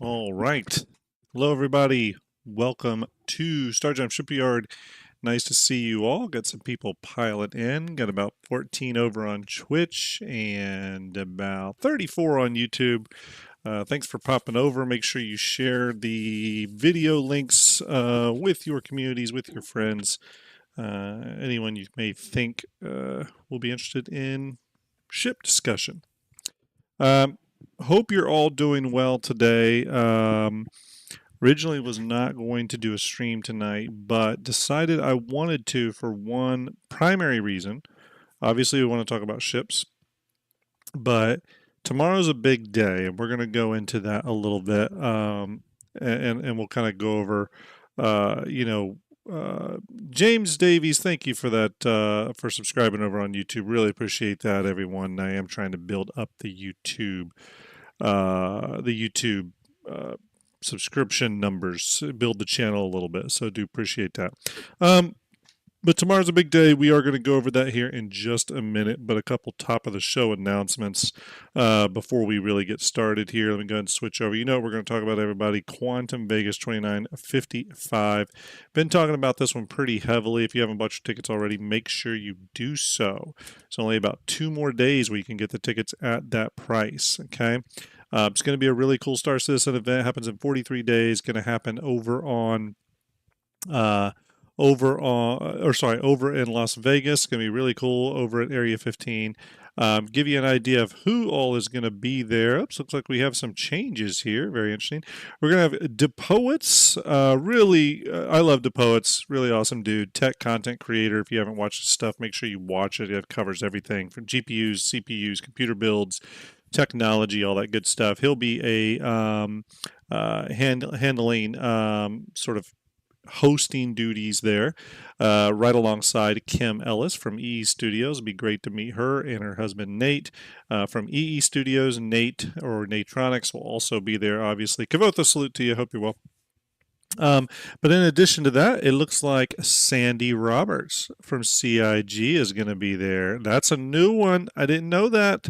All right. Hello, everybody. Welcome to Starjump Shipyard. Nice to see you all. Got some people piling in. Got about 14 over on Twitch and about 34 on YouTube. Thanks for popping over. Make sure you share the video links with your communities, with your friends, anyone you may think will be interested in ship discussion. Um, Hope you're all doing well today. Originally was not going to do a stream tonight, but decided I wanted to for one primary reason. Obviously, we want to talk about ships, but tomorrow's a big day, and we're going to go into that a little bit, and we'll kind of go over, uh, you know. Uh, James Davies, thank you for that, for subscribing over on YouTube. Really appreciate that, everyone. I am trying to build up the YouTube uh, subscription numbers, build the channel a little bit. So I do appreciate that. But tomorrow's a big day. We are going to go over that here in just a minute, but a couple top of the show announcements before we really get started here. Let me go ahead and switch over. You know what we're going to talk about, everybody. Quantum Vegas 2955. Been talking about this one pretty heavily. If you haven't bought your tickets already, make sure you do so. It's only about 2 more days where you can get the tickets at that price, okay? It's going to be a really cool Star Citizen event. Happens in 43 days. Going to happen over in Las Vegas. It's going to be really cool over at Area 15. Give you an idea of who all is going to be there. Oops, looks like we have some changes here. Very interesting. We're going to have DePoets. I love DePoets. Really awesome dude. Tech content creator. If you haven't watched his stuff, make sure you watch it. It covers everything from GPUs, CPUs, computer builds, technology, all that good stuff. He'll be handling sort of hosting duties there, right alongside Kim Ellis from EE Studios. It'd be great to meet her and her husband Nate from EE Studios. Nate or Natronics will also be there, obviously. Kavotha, salute to you. Hope you're well. But in addition to that, it looks like Sandy Roberts from CIG is going to be there. That's a new one. I didn't know that.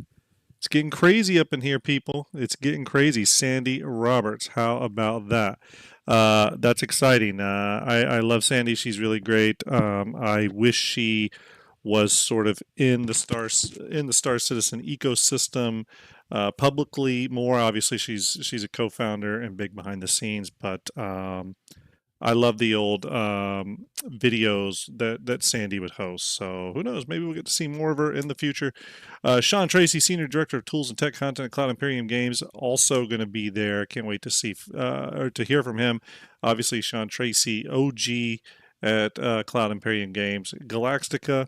It's getting crazy up in here, people. It's getting crazy. Sandy Roberts. How about that? That's exciting. I love Sandy. She's really great. I wish she was sort of in the Star Citizen ecosystem publicly more. Obviously, she's a co-founder and big behind the scenes, but I love the old videos that Sandy would host. So who knows? Maybe we'll get to see more of her in the future. Sean Tracy, Senior Director of Tools and Tech Content at Cloud Imperium Games, also going to be there. Can't wait to see or to hear from him. Obviously, Sean Tracy, OG at Cloud Imperium Games. Galactica,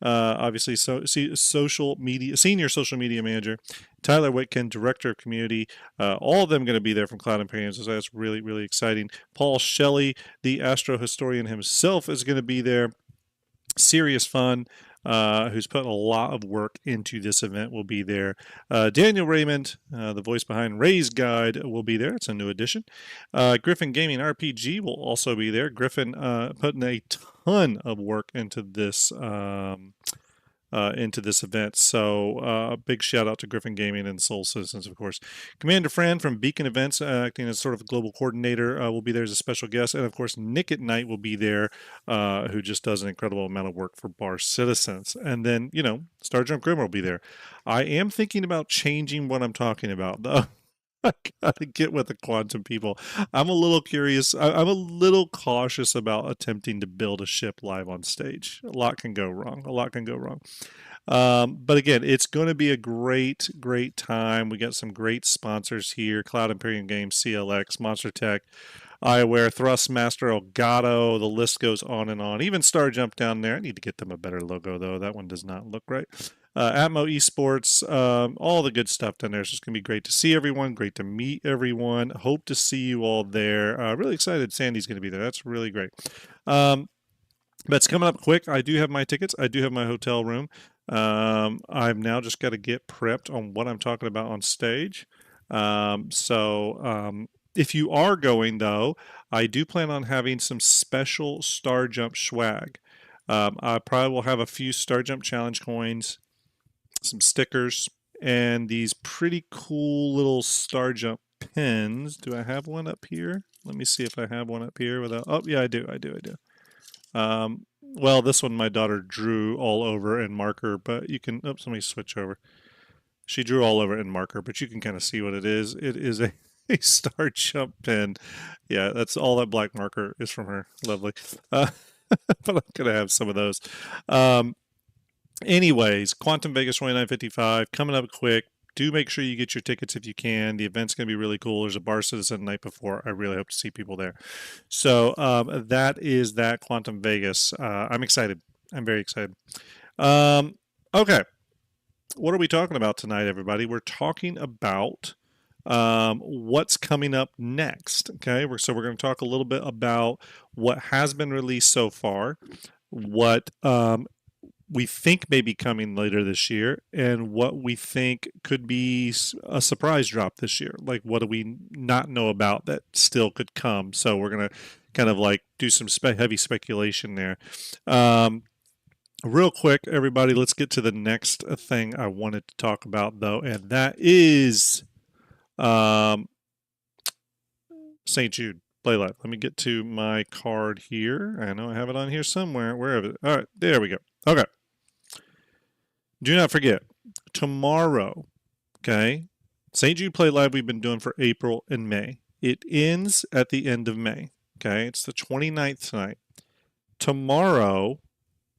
obviously, social media, Senior Social Media Manager. Tyler Whitkin, Director of Community. All of them going to be there from Cloud Imperium, so that's really, really exciting. Paul Shelley, the Astro Historian himself, is going to be there. Serious fun. Who's put a lot of work into this event, will be there. Daniel Raymond, the voice behind Ray's Guide, will be there. It's a new addition. Griffin Gaming RPG will also be there. Griffin putting a ton of work into this event. So big shout out to Griffin Gaming and Soul Citizens, of course. Commander Fran from Beacon Events, acting as sort of a global coordinator, will be there as a special guest. And of course, Nick at Night will be there, who just does an incredible amount of work for Bar Citizens. And then, Starjump Grimmer will be there. I am thinking about changing what I'm talking about, though. I gotta get with the quantum people. I'm a little curious. I'm a little cautious about attempting to build a ship live on stage. A lot can go wrong. But again, it's going to be a great, great time. We got some great sponsors here: Cloud Imperium Games, CLX, Monster Tech, iWare, Thrustmaster, Elgato. The list goes on and on. Even Starjump down there. I need to get them a better logo, though. That one does not look right. Atmo Esports, all the good stuff down there. It's just going to be great to see everyone, great to meet everyone. Hope to see you all there. Really excited Sandy's going to be there. That's really great. But it's coming up quick. I do have my tickets. I do have my hotel room. I've now just got to get prepped on what I'm talking about on stage. If you are going, though, I do plan on having some special Starjump swag. I probably will have a few Starjump challenge coins, some stickers, and these pretty cool little Starjump pins. Do I have one up here? Let me see if I have one up here without. Oh, yeah, I do. Well, this one my daughter drew all over in marker, but you can. Oops, let me switch over. She drew all over in marker, but you can kind of see what it is. It is a Starjump pin. Yeah, that's all that black marker is from her. Lovely. Uh, but I'm going to have some of those. Anyways, Quantum Vegas 2955 coming up quick. Do make sure you get your tickets if you can. The event's going to be really cool. There's a bar citizen the night before. I really hope to see people there. So that is that Quantum Vegas. I'm excited. I'm very excited. Okay. What are we talking about tonight, everybody? We're talking about what's coming up next. Okay. So we're going to talk a little bit about what has been released so far, what we think may be coming later this year, and what we think could be a surprise drop this year. Like, what do we not know about that still could come? So we're going to kind of like do some heavy speculation there. Real quick, everybody, let's get to the next thing I wanted to talk about, though, and that is St. Jude Play Live. Let me get to my card here. I know I have it on here somewhere. Where is it? All right, there we go. Okay. Do not forget, tomorrow, okay, St. Jude Play Live we've been doing for April and May. It ends at the end of May, okay? It's the 29th tonight. Tomorrow,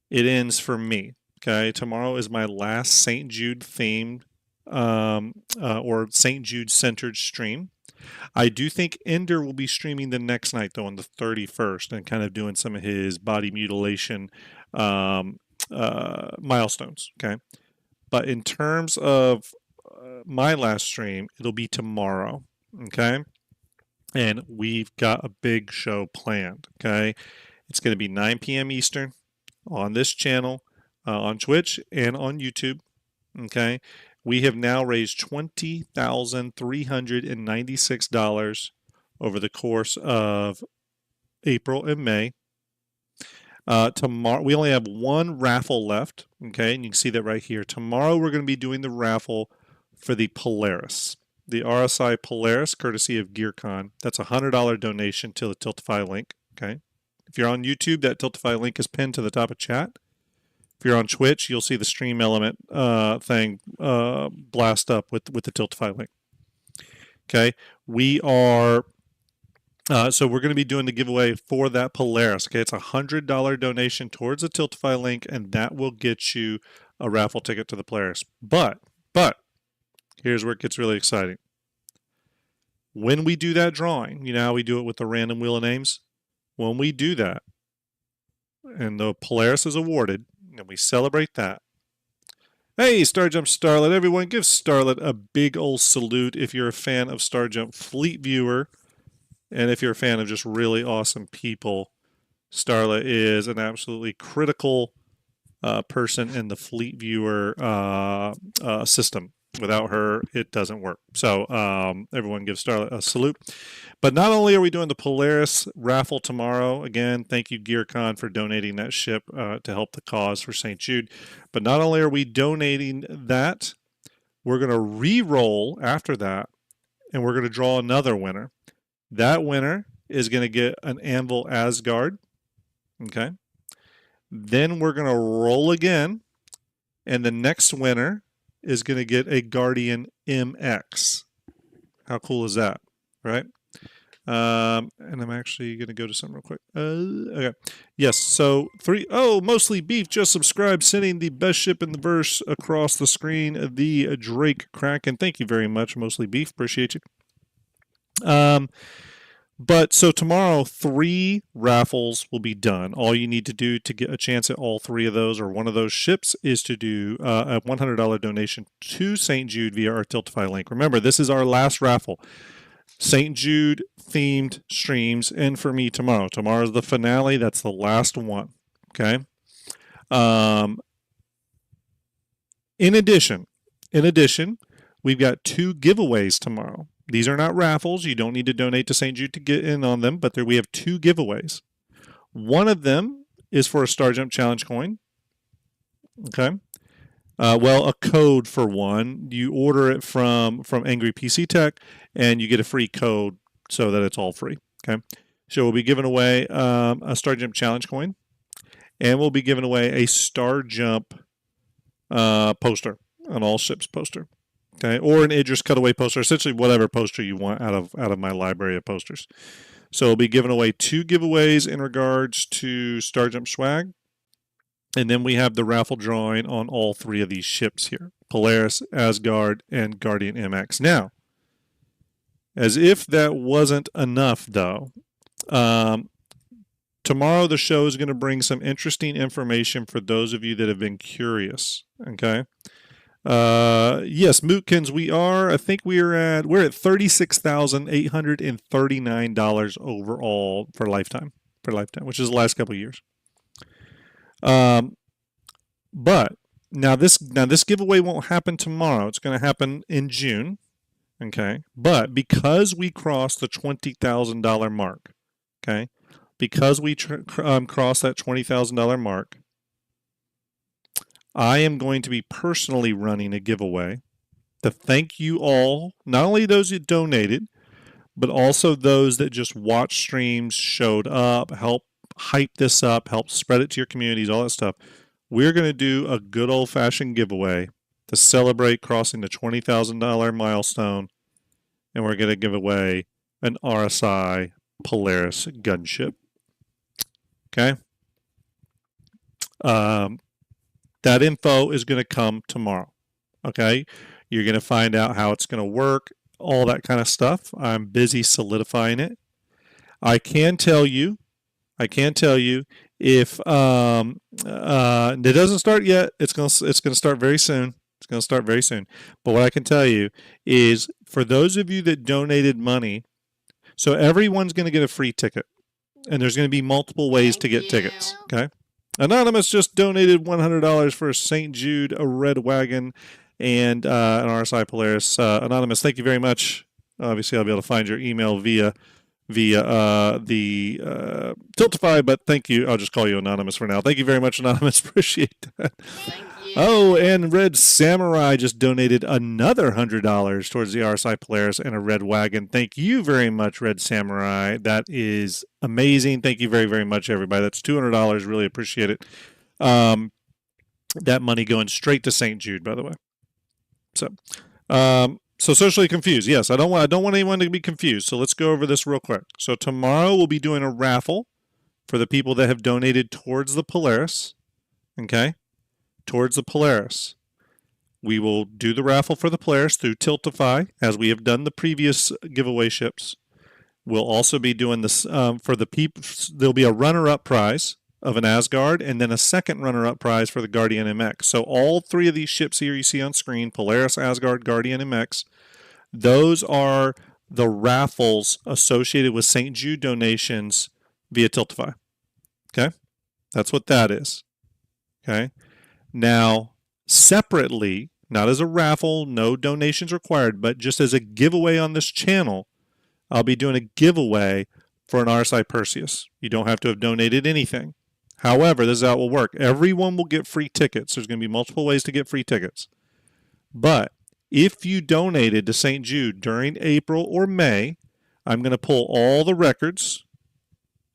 it ends for me, okay? Tomorrow is my last St. Jude themed or St. Jude centered stream. I do think Ender will be streaming the next night, though, on the 31st, and kind of doing some of his body mutilation milestones, okay? But in terms of my last stream, it'll be tomorrow, okay? And we've got a big show planned, okay? It's going to be 9 p.m. Eastern on this channel, on Twitch, and on YouTube, okay? We have now raised $20,396 over the course of April and May. Tomorrow, we only have one raffle left, okay, and you can see that right here. Tomorrow, we're going to be doing the raffle for the Polaris, the RSI Polaris, courtesy of GearCon. That's a $100 donation to the Tiltify link, okay? If you're on YouTube, that Tiltify link is pinned to the top of chat. If you're on Twitch, you'll see the stream element thing blast up with the Tiltify link, okay? We are... so we're going to be doing the giveaway for that Polaris. Okay, it's a $100 donation towards the Tiltify link, and that will get you a raffle ticket to the Polaris. But here's where it gets really exciting. When we do that drawing, you know how we do it with the random wheel of names? When we do that, and the Polaris is awarded, and we celebrate that. Hey, Starjump Starlet, everyone, give Starlet a big old salute if you're a fan of Starjump Fleet Viewer. And if you're a fan of just really awesome people, Starla is an absolutely critical person in the Fleet Viewer system. Without her, it doesn't work. So everyone give Starla a salute. But not only are we doing the Polaris raffle tomorrow, again, thank you GearCon for donating that ship to help the cause for St. Jude. But not only are we donating that, we're going to re-roll after that, and we're going to draw another winner. That winner is going to get an Anvil Asgard, okay? Then we're going to roll again, and the next winner is going to get a Guardian MX. How cool is that, right? And I'm actually going to go to something real quick. Okay. Yes, so Mostly Beef just subscribed, sending the best ship in the verse across the screen, the Drake Kraken. Thank you very much, Mostly Beef. Appreciate you. But so tomorrow, 3 raffles will be done. All you need to do to get a chance at all 3 of those or one of those ships is to do a $100 donation to St. Jude via our Tiltify link. Remember, this is our last raffle. St. Jude themed streams in for me tomorrow. Tomorrow's the finale. That's the last one. Okay. In addition, we've got 2 giveaways tomorrow. These are not raffles. You don't need to donate to St. Jude to get in on them, but we have 2 giveaways. One of them is for a Starjump Challenge coin. Okay. Well, a code for one. You order it from Angry PC Tech, and you get a free code so that it's all free. Okay. So we'll be giving away a Starjump challenge coin, and we'll be giving away a Starjump poster, an all ships poster. Okay, or an Idris cutaway poster, essentially whatever poster you want out of my library of posters. So we'll be giving away 2 giveaways in regards to Starjump swag. And then we have the raffle drawing on all 3 of these ships here: Polaris, Asgard, and Guardian MX. Now, as if that wasn't enough, though, tomorrow the show is going to bring some interesting information for those of you that have been curious. Okay. Yes, Mootkins, I think we're at $36,839 overall for lifetime, which is the last couple of years. But now this giveaway won't happen tomorrow. It's going to happen in June. Okay. But because we crossed the $20,000 mark, okay, because we crossed that $20,000 mark, I am going to be personally running a giveaway to thank you all, not only those that donated, but also those that just watched streams, showed up, help hype this up, help spread it to your communities, all that stuff. We're going to do a good old-fashioned giveaway to celebrate crossing the $20,000 milestone, and we're going to give away an RSI Polaris gunship. Okay? That info is going to come tomorrow. Okay? You're going to find out how it's going to work, all that kind of stuff. I'm busy solidifying it. I can tell you if it doesn't start yet, it's going to start very soon. It's going to start very soon. But what I can tell you is, for those of you that donated money, so everyone's going to get a free ticket, and there's going to be multiple ways to get tickets. Okay. Anonymous just donated $100 for a St. Jude, a red wagon, and an RSI Polaris. Anonymous, thank you very much. Obviously, I'll be able to find your email via the Tiltify, but thank you. I'll just call you Anonymous for now. Thank you very much, Anonymous. Appreciate that. Thank you. Oh, and Red Samurai just donated another $100 towards the RSI Polaris and a red wagon. Thank you very much, Red Samurai. That is amazing. Thank you very, very much, everybody. That's $200. Really appreciate it. That money going straight to St. Jude, by the way. So socially confused. Yes, I don't want anyone to be confused. So let's go over this real quick. So tomorrow we'll be doing a raffle for the people that have donated towards the Polaris. Okay? Towards the Polaris. We will do the raffle for the Polaris through Tiltify, as we have done the previous giveaway ships. We'll also be doing this for the people. There'll be a runner-up prize of an Asgard, and then a second runner-up prize for the Guardian MX. So all 3 of these ships here you see on screen, Polaris, Asgard, Guardian MX, those are the raffles associated with St. Jude donations via Tiltify. Okay? That's what that is. Okay? Now, separately, not as a raffle, no donations required, but just as a giveaway on this channel, I'll be doing a giveaway for an RSI Perseus. You don't have to have donated anything. However, this is how it will work. Everyone will get free tickets. There's going to be multiple ways to get free tickets. But if you donated to St. Jude during April or May, I'm going to pull all the records.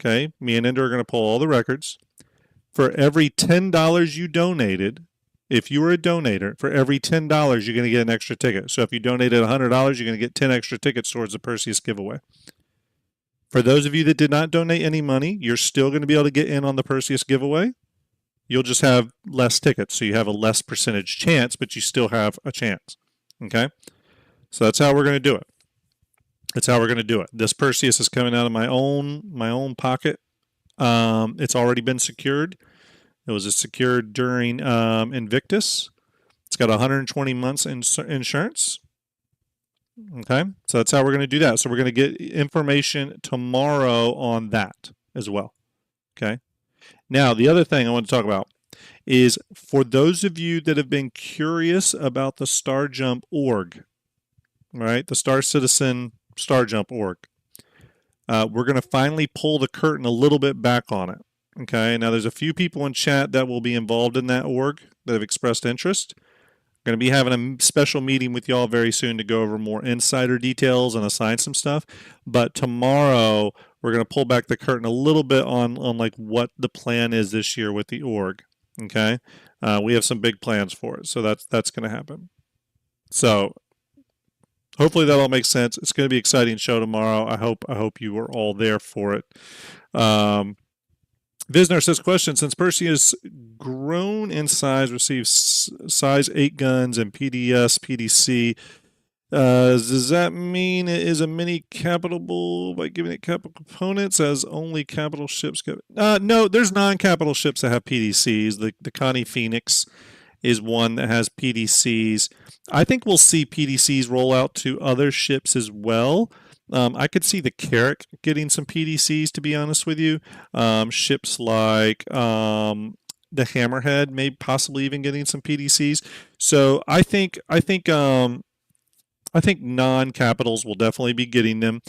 Okay, me and Ender are going to pull all the records. For every $10 you donated, if you were a donator, for every $10, you're going to get an extra ticket. So if you donated $100, you're going to get 10 extra tickets towards the Perseus giveaway. For those of you that did not donate any money, you're still going to be able to get in on the Perseus giveaway. You'll just have less tickets, so you have a less percentage chance, but you still have a chance. Okay? So that's how we're going to do it. That's how we're going to do it. This Perseus is coming out of my own pocket. It's already been secured. It was secured during Invictus. It's got 120 months insurance. Okay, so that's how we're going to do that. So we're going to get information tomorrow on that as well. Okay, now the other thing I want to talk about is, for those of you that have been curious about the Starjump org, right? The Star Citizen Starjump org. We're going to finally pull the curtain a little bit back on it. Okay, now there's a few people in chat that will be involved in that org that have expressed interest. We're going to be having a special meeting with y'all very soon to go over more insider details and assign some stuff. But tomorrow we're going to pull back the curtain a little bit on like what the plan is this year with the org. Okay, we have some big plans for it, so that's going to happen. So hopefully that all makes sense. It's going to be an exciting show tomorrow. I hope you are all there for it. Visnar says, question, since Percy has grown in size, receives size 8 guns and PDS, PDC, does that mean it is a mini capital by giving it capital components as only capital ships get? No, there's non-capital ships that have PDCs. The Connie Phoenix is one that has PDCs. I think we'll see PDCs roll out to other ships as well. I could see the Carrack getting some PDCs, to be honest with you. Ships like the Hammerhead, maybe possibly even getting some PDCs. So I think non-capitals will definitely be getting them.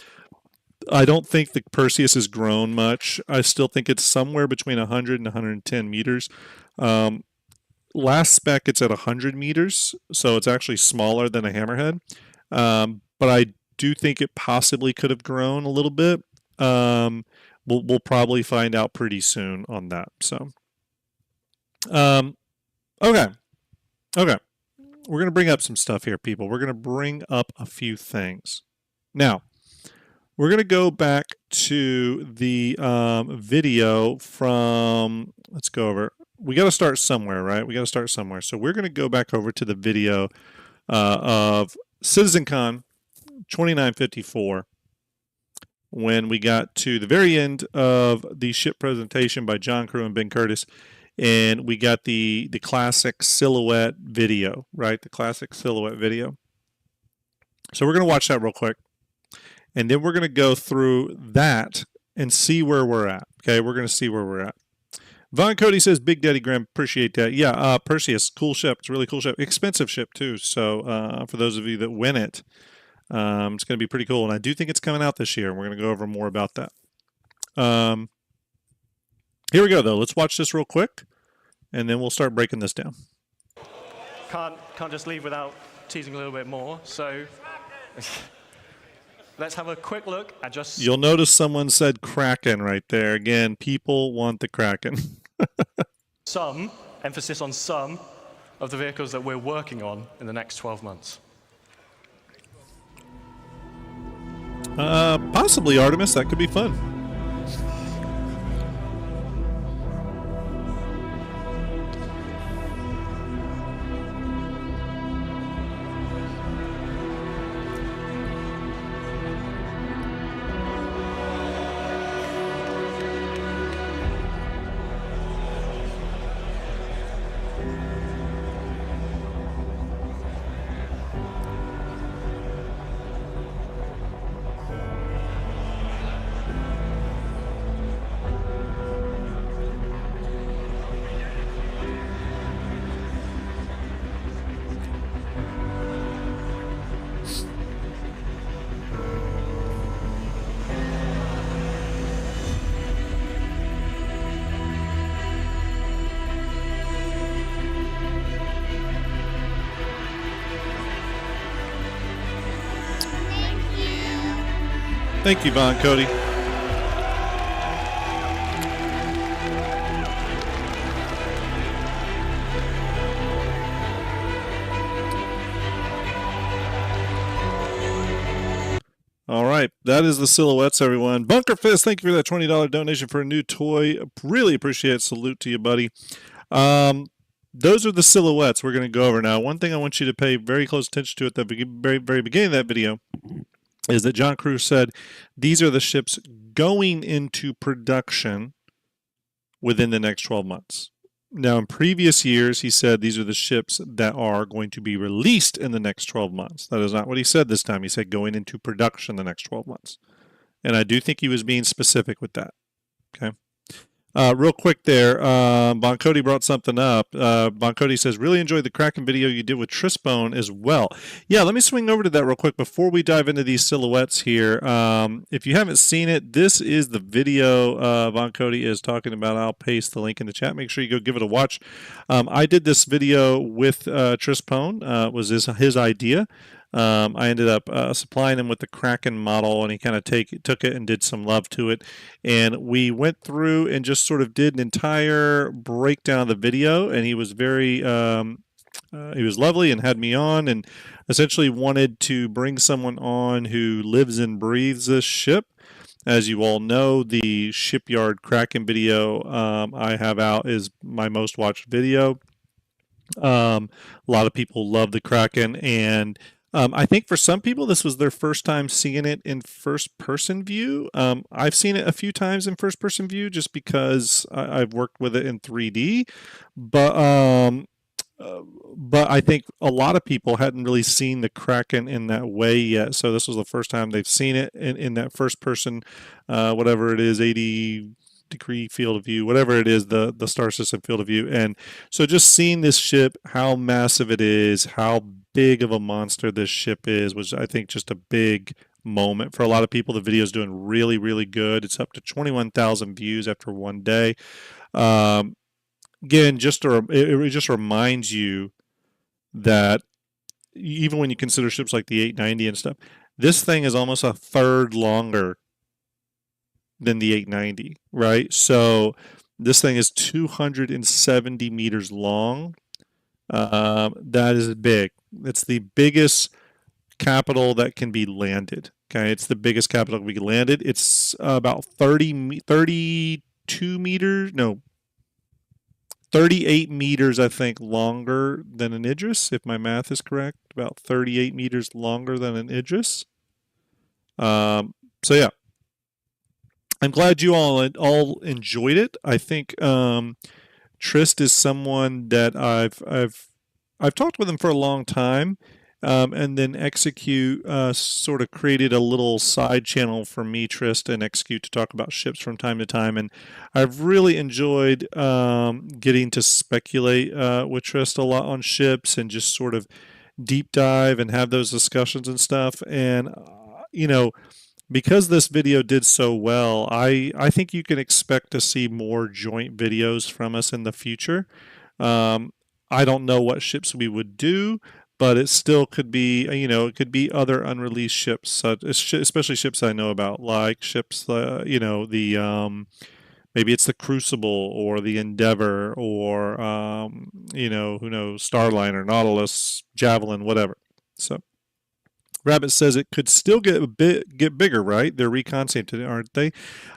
I don't think the Perseus has grown much. I still think it's somewhere between 100 and 110 meters. Last spec, it's at 100 meters, so it's actually smaller than a Hammerhead. But I do think it possibly could have grown a little bit. We'll probably find out pretty soon on that. So, okay. We're going to bring up some stuff here, people. We're going to bring up a few things. Now, we're going to go back to the video from, let's go over. We got to start somewhere, right? We got to start somewhere. So we're going to go back over to the video of CitizenCon 2954 when we got to the very end of the ship presentation by John Crew and Ben Curtis, and we got the classic silhouette video, right? The classic silhouette video. So we're going to watch that real quick, and then we're going to go through that and see where we're at. Okay, we're going to see where we're at. Von Cody says, Big Daddy Graham, appreciate that. Yeah, Perseus, cool ship. It's a really cool ship. Expensive ship, too. So for those of you that win it, it's going to be pretty cool. And I do think it's coming out this year. And we're going to go over more about that. Here we go, though. Let's watch this real quick, and then we'll start breaking this down. Can't just leave without teasing a little bit more. So let's have a quick look at just... You'll notice someone said Kraken right there. Again, people want the Kraken. some, emphasis on some, of the vehicles that we're working on in the next 12 months. Possibly Artemis. That could be fun. Thank you, Von Cody. All right, that is the silhouettes, everyone. Bunker Fist, thank you for that $20 donation for a new toy. Really appreciate it. Salute to you, buddy. Those are the silhouettes we're going to go over now. One thing I want you to pay very close attention to at the very, very beginning of that video is that John Crew said these are the ships going into production within the next 12 months. Now, in previous years, he said these are the ships that are going to be released in the next 12 months. That is not what he said this time. He said going into production the next 12 months. And I do think he was being specific with that. Okay. Real quick there, Bon Cody brought something up. Bon Cody says, really enjoyed the Kraken video you did with Trisbone as well. Yeah, let me swing over to that real quick before we dive into these silhouettes here. If you haven't seen it, this is the video Bon Cody is talking about. I'll paste the link in the chat. Make sure you go give it a watch. I did this video with Trisbone. It was his idea. I ended up supplying him with the Kraken model, and he kind of took it and did some love to it. And we went through and just sort of did an entire breakdown of the video, and he was he was lovely and had me on, and essentially wanted to bring someone on who lives and breathes this ship. As you all know, the Shipyard Kraken video I have out is my most watched video. A lot of people love the Kraken, and I think for some people this was their first time seeing it in first person view. I've seen it a few times in first person view just because I've worked with it in 3D, but but I think a lot of people hadn't really seen the Kraken in that way yet. So this was the first time they've seen it in that first person, whatever it is, 80-degree field of view, whatever it is, the star system field of view. And so just seeing this ship, how massive it is, how big of a monster this ship is, was I think just a big moment for a lot of people. The video is doing really, really good. It's up to 21,000 views after one day. Again, it just reminds you that even when you consider ships like the 890 and stuff, this thing is almost a third longer than the 890, right? So this thing is 270 meters long. That is big. It's the biggest capital that can be landed. Okay, it's the biggest capital that can be landed. It's about 32 meters, no, 38 meters, I think, longer than an Idris, if my math is correct. About 38 meters longer than an Idris. So yeah, I'm glad you all enjoyed it. I think Trist is someone that I've talked with him for a long time, and then Execute sort of created a little side channel for me, Trist, and Execute to talk about ships from time to time. And I've really enjoyed getting to speculate with Trist a lot on ships and just sort of deep dive and have those discussions and stuff. And because this video did so well, I think you can expect to see more joint videos from us in the future. I don't know what ships we would do, but it still could be, it could be other unreleased ships, especially ships I know about, like ships, maybe it's the Crucible or the Endeavor or, who knows, Starliner, Nautilus, Javelin, whatever. So Rabbit says it could still get bigger, right? They're reconcepting it, aren't they?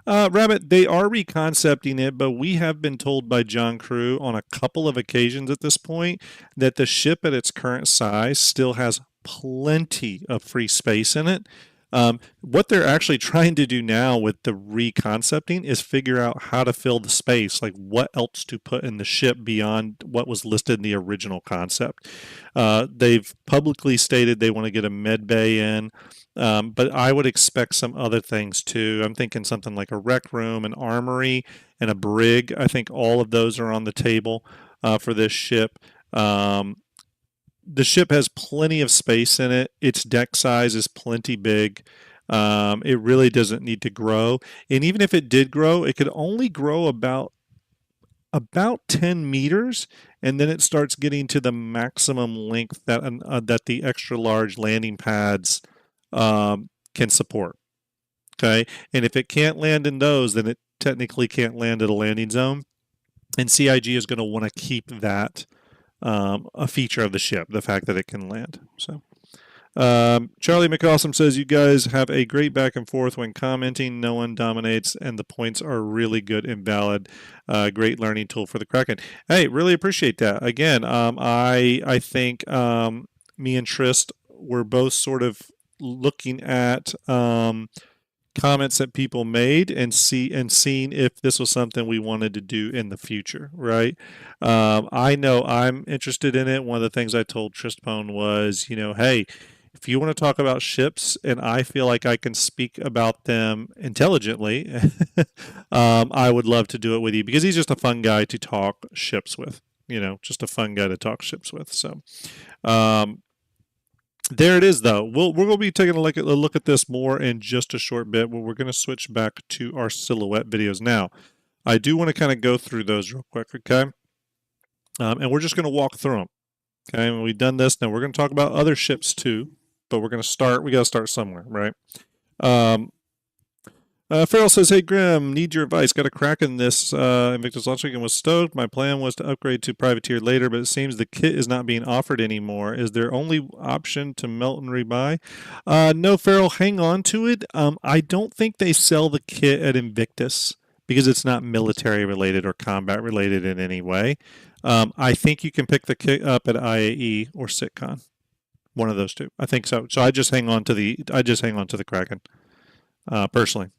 Rabbit, they are reconcepting it, but we have been told by John Crew on a couple of occasions at this point that the ship at its current size still has plenty of free space in it. What they're actually trying to do now with the reconcepting is figure out how to fill the space, like what else to put in the ship beyond what was listed in the original concept. They've publicly stated they want to get a med bay in, but I would expect some other things too. I'm thinking something like a rec room, an armory, and a brig. I think all of those are on the table for this ship. The ship has plenty of space in it. Its deck size is plenty big. It really doesn't need to grow. And even if it did grow, it could only grow about 10 meters, and then it starts getting to the maximum length that the extra large landing pads can support. Okay, and if it can't land in those, then it technically can't land at a landing zone. And CIG is going to want to keep that a feature of the ship, the fact that it can land. So Charlie McAwesome says, you guys have a great back and forth when commenting. No one dominates, and the points are really good and valid. Great learning tool for the Kraken. Hey, really appreciate that. Again, I think me and Trist were both sort of looking at comments that people made and seeing if this was something we wanted to do in the future, right? I know I'm interested in it. One of the things I told Tristpone was, hey, If you want to talk about ships and I feel like I can speak about them intelligently, I would love to do it with you because he's just a fun guy to talk ships with. Just a fun guy to talk ships with. So, um, there it is, though. We're going to be taking a look at this more in just a short bit, but we're going to switch back to our silhouette videos now. I do want to kind of go through those real quick, okay? And we're just going to walk through them. Okay, and we've done this. Now we're going to talk about other ships too, but we got to start somewhere, right? Referral says, "Hey Grim, need your advice. Got a Kraken this Invictus launch weekend was stoked. My plan was to upgrade to privateer later, but it seems the kit is not being offered anymore. Is there only option to melt and rebuy?" No, Farrell, hang on to it. I don't think they sell the kit at Invictus because it's not military related or combat related in any way. I think you can pick the kit up at IAE or SitCon. One of those two. I think so. So I just hang on to the Kraken, personally.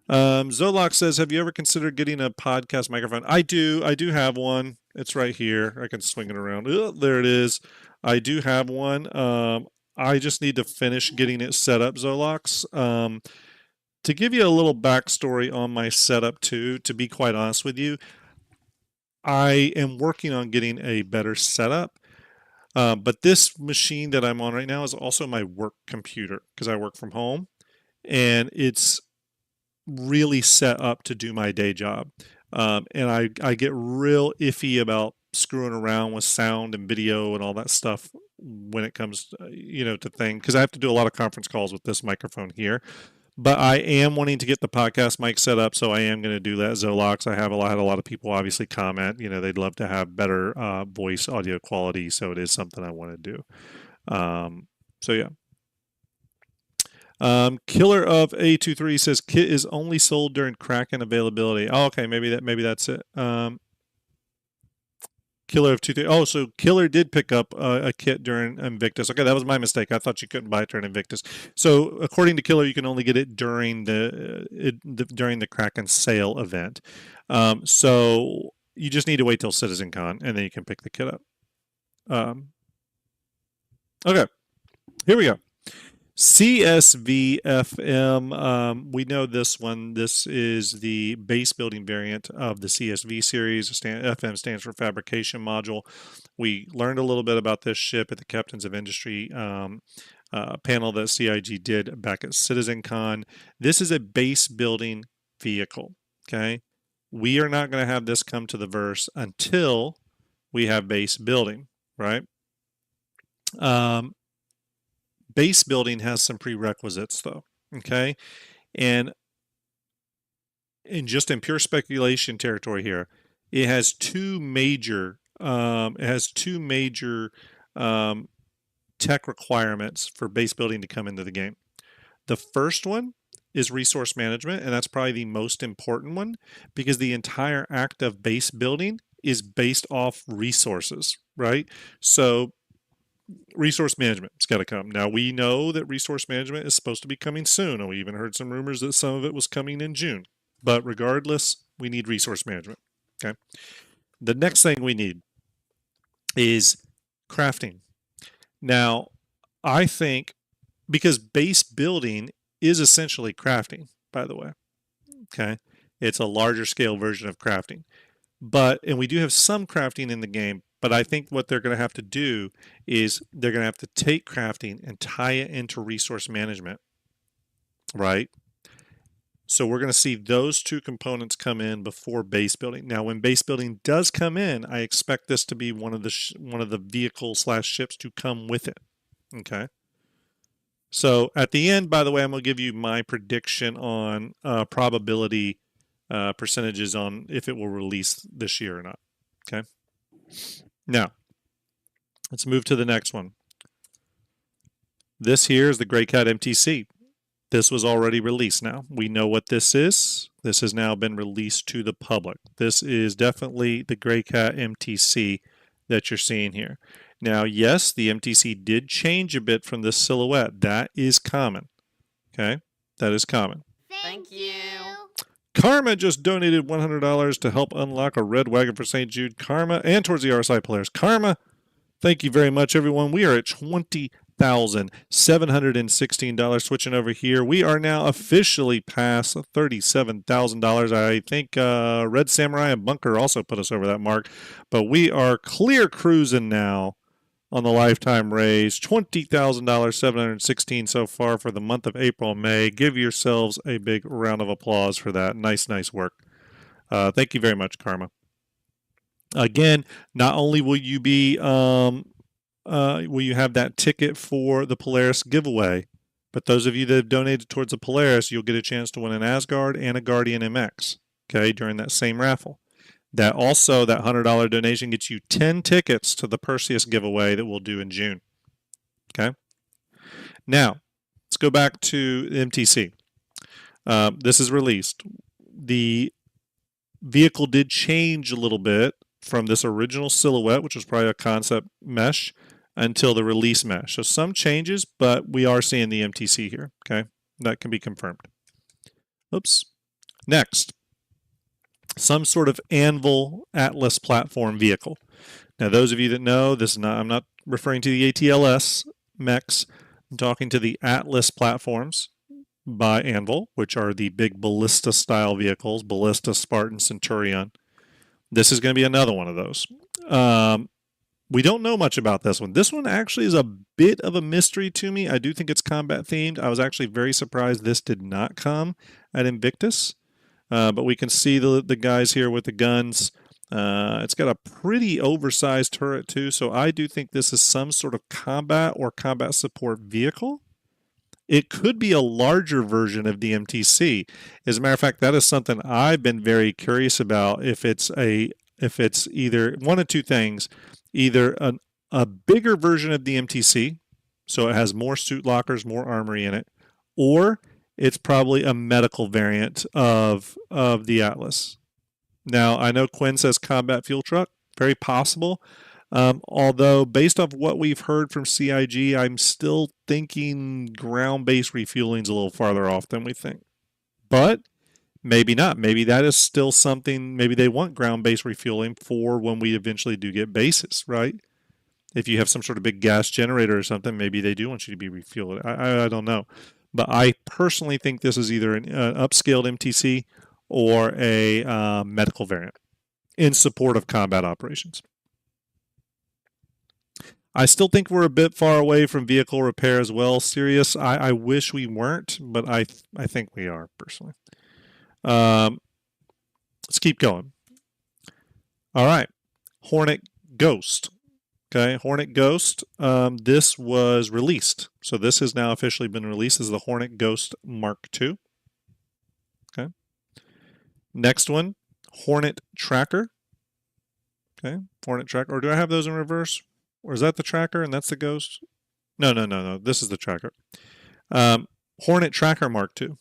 Zolok says, "Have you ever considered getting a podcast microphone?" I do have one. It's right here. I can swing it around. There it is. I do have one. I just need to finish getting it set up, Zolox. To give you a little backstory on my setup too, to be quite honest with you, I am working on getting a better setup. But this machine that I'm on right now is also my work computer because I work from home, and it's really set up to do my day job. And I get real iffy about screwing around with sound and video and all that stuff when it comes, to things, because I have to do a lot of conference calls with this microphone here. But I am wanting to get the podcast mic set up, so I am going to do that. Zolox, I had a lot of people obviously comment. They'd love to have better voice audio quality, so it is something I want to do. So yeah. Killer of A23 says kit is only sold during Kraken availability. Oh, okay, maybe that's it. Killer of 23. Oh, so Killer did pick up a kit during Invictus. Okay, that was my mistake. I thought you couldn't buy it during Invictus. So according to Killer, you can only get it during the Kraken sale event. So you just need to wait till CitizenCon, and then you can pick the kit up. Okay, here we go. CSV-FM, we know this one. This is the base building variant of the CSV series. FM stands for Fabrication Module. We learned a little bit about this ship at the Captains of Industry panel that CIG did back at CitizenCon. This is a base building vehicle, okay? We are not going to have this come to the verse until we have base building, right? Base building has some prerequisites though, okay? And just in pure speculation territory here, it has two major tech requirements for base building to come into the game. The first one is resource management, and that's probably the most important one because the entire act of base building is based off resources, right? So resource management has got to come. Now, we know that resource management is supposed to be coming soon, and we even heard some rumors that some of it was coming in June. But regardless, we need resource management, okay? The next thing we need is crafting. Now, I think because base building is essentially crafting, by the way, okay? It's a larger scale version of crafting. And we do have some crafting in the game, but I think what they're going to have to do is they're going to have to take crafting and tie it into resource management, right? So we're going to see those two components come in before base building. Now, when base building does come in, I expect this to be one of the vehicle/ships to come with it, okay? So at the end, by the way, I'm going to give you my prediction on probability percentages on if it will release this year or not, okay? Now, let's move to the next one. This here is the Grey Cat MTC. This was already released now. We know what this is. This has now been released to the public. This is definitely the Grey Cat MTC that you're seeing here. Now, yes, the MTC did change a bit from this silhouette. That is common. Okay? That is common. Thank you. Karma just donated $100 to help unlock a red wagon for St. Jude. Karma, and towards the RSI players. Karma, thank you very much, everyone. We are at 20 $37,716. Switching over here, we are now officially past $37,000. I think Red Samurai and Bunker also put us over that mark, but we are clear cruising now on the lifetime raise. $20,716 so far for the month of April and May. Give yourselves a big round of applause for that. Nice work. Thank you very much, Karma. Again, not only will you be will you have that ticket for the Polaris giveaway, but those of you that have donated towards the Polaris, you'll get a chance to win an Asgard and a Guardian MX, okay, during that same raffle. That also, that $100 donation gets you 10 tickets to the Perseus giveaway that we'll do in June, okay? Now, let's go back to MTC. This is released. The vehicle did change a little bit from this original silhouette, which was probably a concept mesh, until the release mesh. So some changes, but we are seeing the MTC here, okay? That can be confirmed. Oops. Next, some sort of Anvil Atlas platform vehicle. Now, those of you that know, this is not, I'm not referring to the ATLS mechs. I'm talking to the Atlas platforms by Anvil, which are the big ballista style vehicles, Ballista, Spartan, Centurion. This is going to be another one of those. We don't know much about this one. This one actually is a bit of a mystery to me. I do think it's combat themed. I was actually very surprised this did not come at Invictus. But we can see the guys here with the guns. It's got a pretty oversized turret too. So I do think this is some sort of combat or combat support vehicle. It could be a larger version of the MTC. As a matter of fact, that is something I've been very curious about. If it's either one of two things, either a bigger version of the MTC, so it has more suit lockers, more armory in it, or it's probably a medical variant of the Atlas. Now, I know Quinn says combat fuel truck, very possible. Although, based off what we've heard from CIG, I'm still thinking ground-based refueling is a little farther off than we think. But maybe not. Maybe that is still something, maybe they want ground-based refueling for when we eventually do get bases, right? If you have some sort of big gas generator or something, maybe they do want you to be refueled. I don't know. But I personally think this is either an upscaled MTC or a medical variant in support of combat operations. I still think we're a bit far away from vehicle repair as well. Serious, I wish we weren't, but I think we are, personally. Let's keep going. All right. Hornet Ghost. Okay, Hornet Ghost. This was released. So this has now officially been released as the Hornet Ghost Mark II. Okay. Next one, Hornet Tracker. Okay, Hornet Tracker. Or do I have those in reverse? Or is that the Tracker and that's the Ghost? No. This is the Tracker. Hornet Tracker Mark II.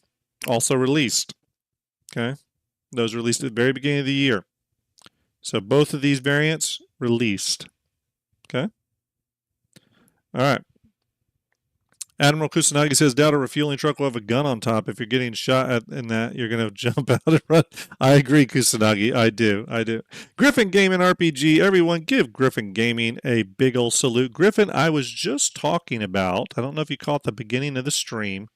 Also released. Okay. Those released at the very beginning of the year. So both of these variants released. Okay. All right. Admiral Kusanagi says, doubt a refueling truck will have a gun on top. If you're getting shot at in that, you're going to jump out and run. I agree, Kusanagi. I do. Griffin Gaming RPG. Everyone give Griffin Gaming a big ol' salute. Griffin, I was just talking about, I don't know if you caught the beginning of the stream,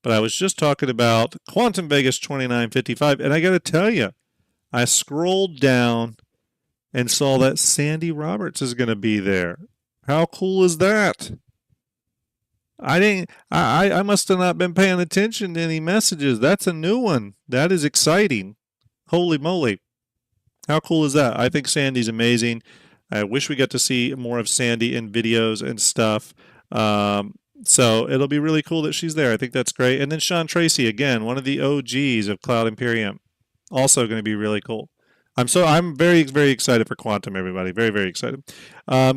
but I was just talking about Quantum Vegas 2955. And I got to tell you, I scrolled down and saw that Sandy Roberts is going to be there. How cool is that? I must have not been paying attention to any messages. That's a new one. That is exciting. Holy moly. How cool is that? I think Sandy's amazing. I wish we got to see more of Sandy in videos and stuff. So it'll be really cool that she's there. I think that's great. And then Sean Tracy, again, one of the OGs of Cloud Imperium. Also going to be really cool. I'm very, very excited for Quantum, everybody. Very, very excited.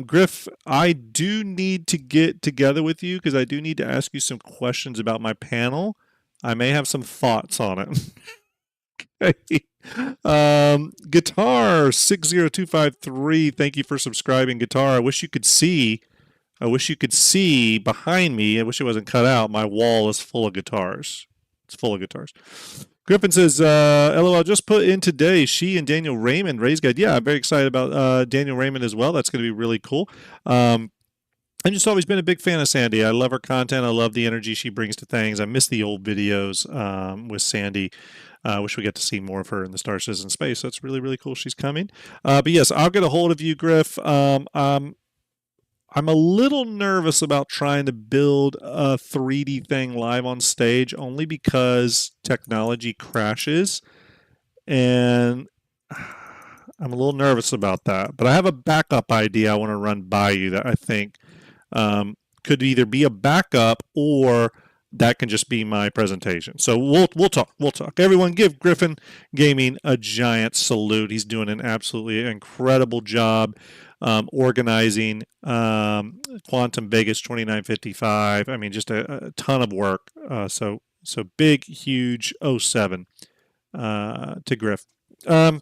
Griff, I do need to get together with you because I do need to ask you some questions about my panel. I may have some thoughts on it. Okay. Guitar 60253. Thank you for subscribing, Guitar. I wish you could see behind me. I wish it wasn't cut out. My wall is full of guitars. It's full of guitars. Griffin says, LOL, just put in today, she and Daniel Raymond, Raise Guide. Yeah, I'm very excited about Daniel Raymond as well. That's going to be really cool. I've just always been a big fan of Sandy. I love her content. I love the energy she brings to things. I miss the old videos with Sandy. I wish we get to see more of her in the Star Citizen space. So it's really, really cool she's coming. But yes, I'll get a hold of you, Griff. I'm a little nervous about trying to build a 3D thing live on stage only because technology crashes and I'm a little nervous about that. But I have a backup idea I want to run by you that I think could either be a backup or that can just be my presentation. So we'll talk. We'll talk. Everyone, give Griffin Gaming a giant salute. He's doing an absolutely incredible job organizing Quantum Vegas 2955. I mean, just a ton of work. So big, huge '07 to Griff. All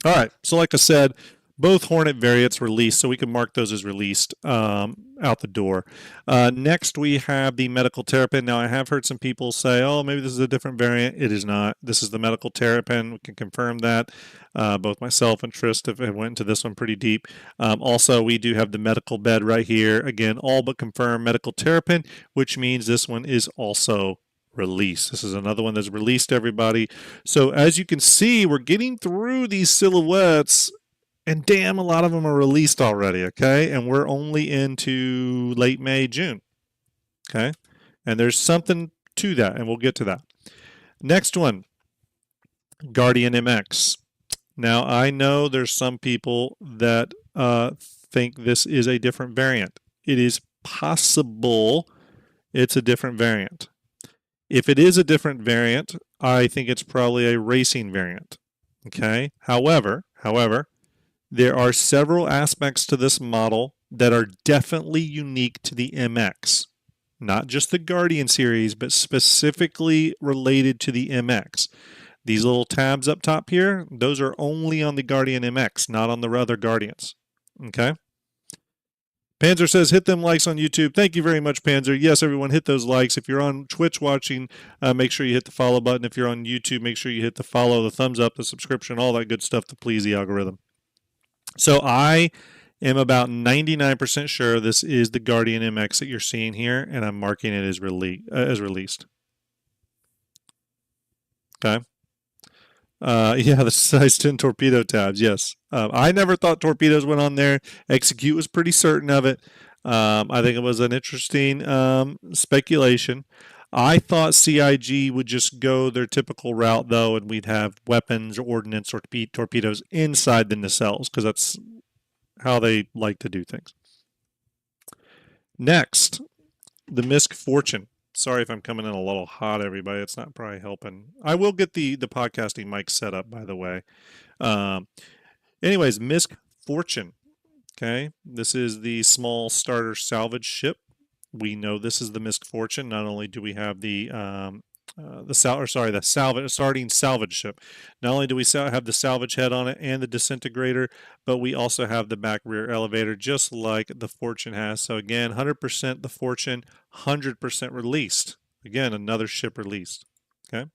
right. So, like I said, both Hornet variants released, so we can mark those as released out the door. Next, we have the Medical Terrapin. Now, I have heard some people say, oh, maybe this is a different variant. It is not. This is the Medical Terrapin. We can confirm that. Both myself and Trist have went into this one pretty deep. Also, we do have the medical bed right here. Again, all but confirmed Medical Terrapin, which means this one is also release. This is another one that's released, everybody. So as you can see, we're getting through these silhouettes, and damn, a lot of them are released already, okay? And we're only into late May, June, okay? And there's something to that, and we'll get to that. Next one, Guardian MX. Now, I know there's some people that think this is a different variant. It is possible it's a different variant. If it is a different variant, I think it's probably a racing variant. Okay. However, there are several aspects to this model that are definitely unique to the MX. Not just the Guardian series, but specifically related to the MX. These little tabs up top here, those are only on the Guardian MX, not on the other Guardians. Okay. Panzer says, hit them likes on YouTube. Thank you very much, Panzer. Yes, everyone, hit those likes. If you're on Twitch watching, make sure you hit the follow button. If you're on YouTube, make sure you hit the follow, the thumbs up, the subscription, all that good stuff to please the algorithm. So I am about 99% sure this is the Guardian MX that you're seeing here, and I'm marking it as released. Okay. Yeah, the size 10 torpedo tabs. Yes. I never thought torpedoes went on there. Execute was pretty certain of it. I think it was an interesting speculation. I thought CIG would just go their typical route, though, and we'd have weapons, ordnance, or torpedoes inside the nacelles, because that's how they like to do things. Next, the Misk Fortune. Sorry if I'm coming in a little hot, everybody. It's not probably helping. I will get the podcasting mic set up, by the way. Anyways, Misk Fortune. Okay, this is the small starter salvage ship. We know this is the Misk Fortune. Not only do we have the starting salvage ship. Not only do we have the salvage head on it and the disintegrator, but we also have the back rear elevator, just like the Fortune has. So again, 100% the Fortune, 100% released. Again, another ship released. Okay.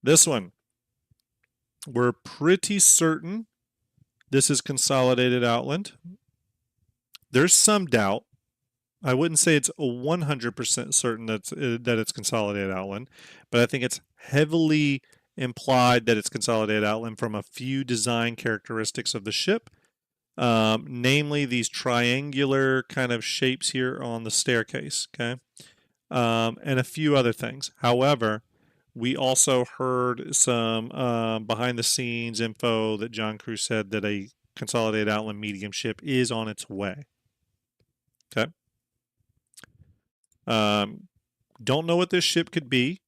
This one, we're pretty certain this is Consolidated Outland. There's some doubt. I wouldn't say it's 100% certain that it's Consolidated Outland, but I think it's heavily implied that it's Consolidated Outland from a few design characteristics of the ship, namely these triangular kind of shapes here on the staircase, okay, and a few other things. However, we also heard some behind-the-scenes info that John Cruz said that a Consolidated Outland medium ship is on its way. Okay. Don't know what this ship could be.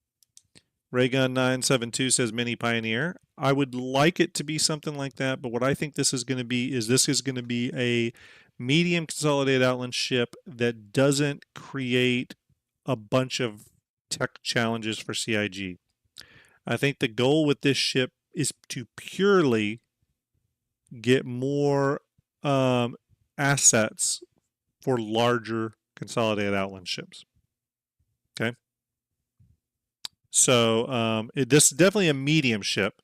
Raygun 972 says Mini Pioneer. I would like it to be something like that, but what I think this is going to be is a medium Consolidated Outland ship that doesn't create a bunch of tech challenges for CIG. I think the goal with this ship is to purely get more assets for larger Consolidated Outland ships. Okay. So this is definitely a medium ship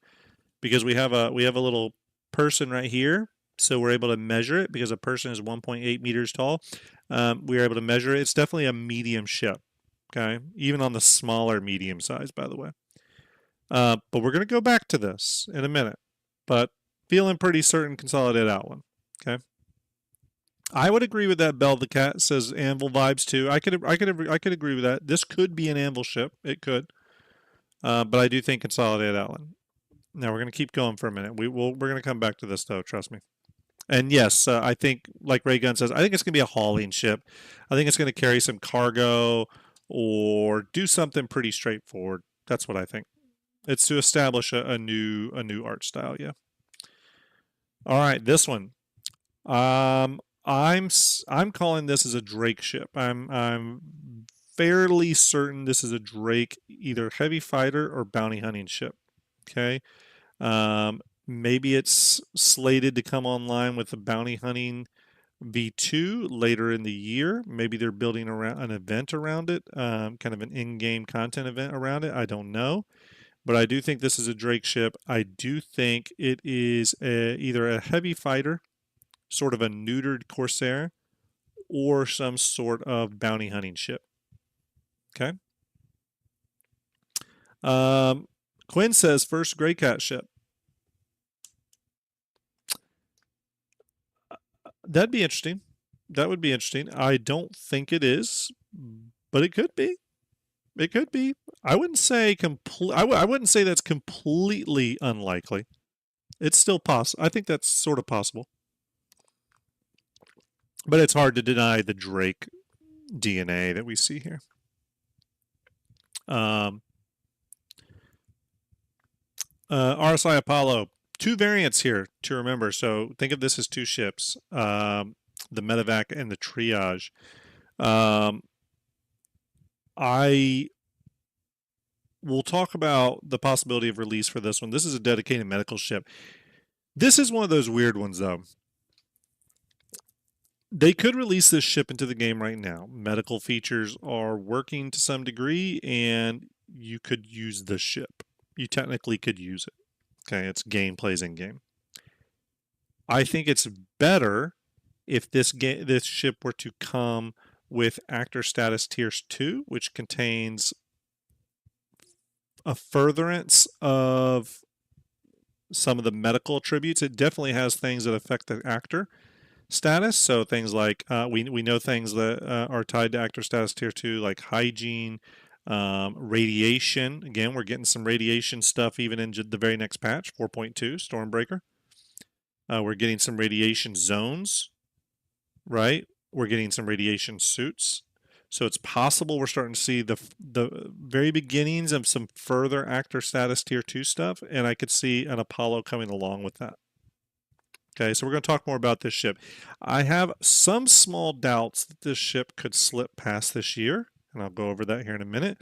because we have a little person right here. So we're able to measure it because a person is 1.8 meters tall. We were able to measure it. It's definitely a medium ship. Okay, even on the smaller medium size, by the way. But we're going to go back to this in a minute. But feeling pretty certain Consolidated Outland. Okay. I would agree with that. Bell the Cat says Anvil vibes too. I could agree with that. This could be an Anvil ship. It could. But I do think Consolidated Outland. Now we're going to keep going for a minute. We're going to come back to this though. Trust me. And yes, I think, like Ray Gunn says, I think it's going to be a hauling ship. I think it's going to carry some cargo or do something pretty straightforward. That's what I think. It's to establish a new art style. Yeah. All right, this one. I'm calling this as a Drake ship. I'm fairly certain this is a Drake, either heavy fighter or bounty hunting ship. Okay. Maybe it's slated to come online with the bounty hunting V2 later in the year. Maybe they're building around an event around it, kind of an in-game content event around it. I don't know. But I do think this is a Drake ship. I do think it is either a heavy fighter, sort of a neutered Corsair, or some sort of bounty hunting ship. Okay. Quinn says first Grey Cat ship. That'd be interesting. That would be interesting. I don't think it is, but it could be. It could be. I wouldn't say I wouldn't say that's completely unlikely. It's still possible. I think that's sort of possible. But it's hard to deny the Drake DNA that we see here. RSI Apollo. Two variants here to remember. So think of this as two ships, the medevac and the triage. I will talk about the possibility of release for this one. This is a dedicated medical ship. This is one of those weird ones, though. They could release this ship into the game right now. Medical features are working to some degree, and you could use the ship. You technically could use it. Okay, it's plays in game. I think it's better if this ship were to come with actor status tiers 2, which contains a furtherance of some of the medical attributes. It definitely has things that affect the actor status. So things like we know things that are tied to actor status tier 2, like hygiene, radiation. Again, we're getting some radiation stuff even in the very next patch, 4.2 Stormbreaker. We're getting some radiation zones, right? We're getting some radiation suits. So it's possible we're starting to see the very beginnings of some further actor status tier 2 stuff, and I could see an Apollo coming along with that. Okay, so we're going to talk more about this ship. I have some small doubts that this ship could slip past this year, and I'll go over that here in a minute.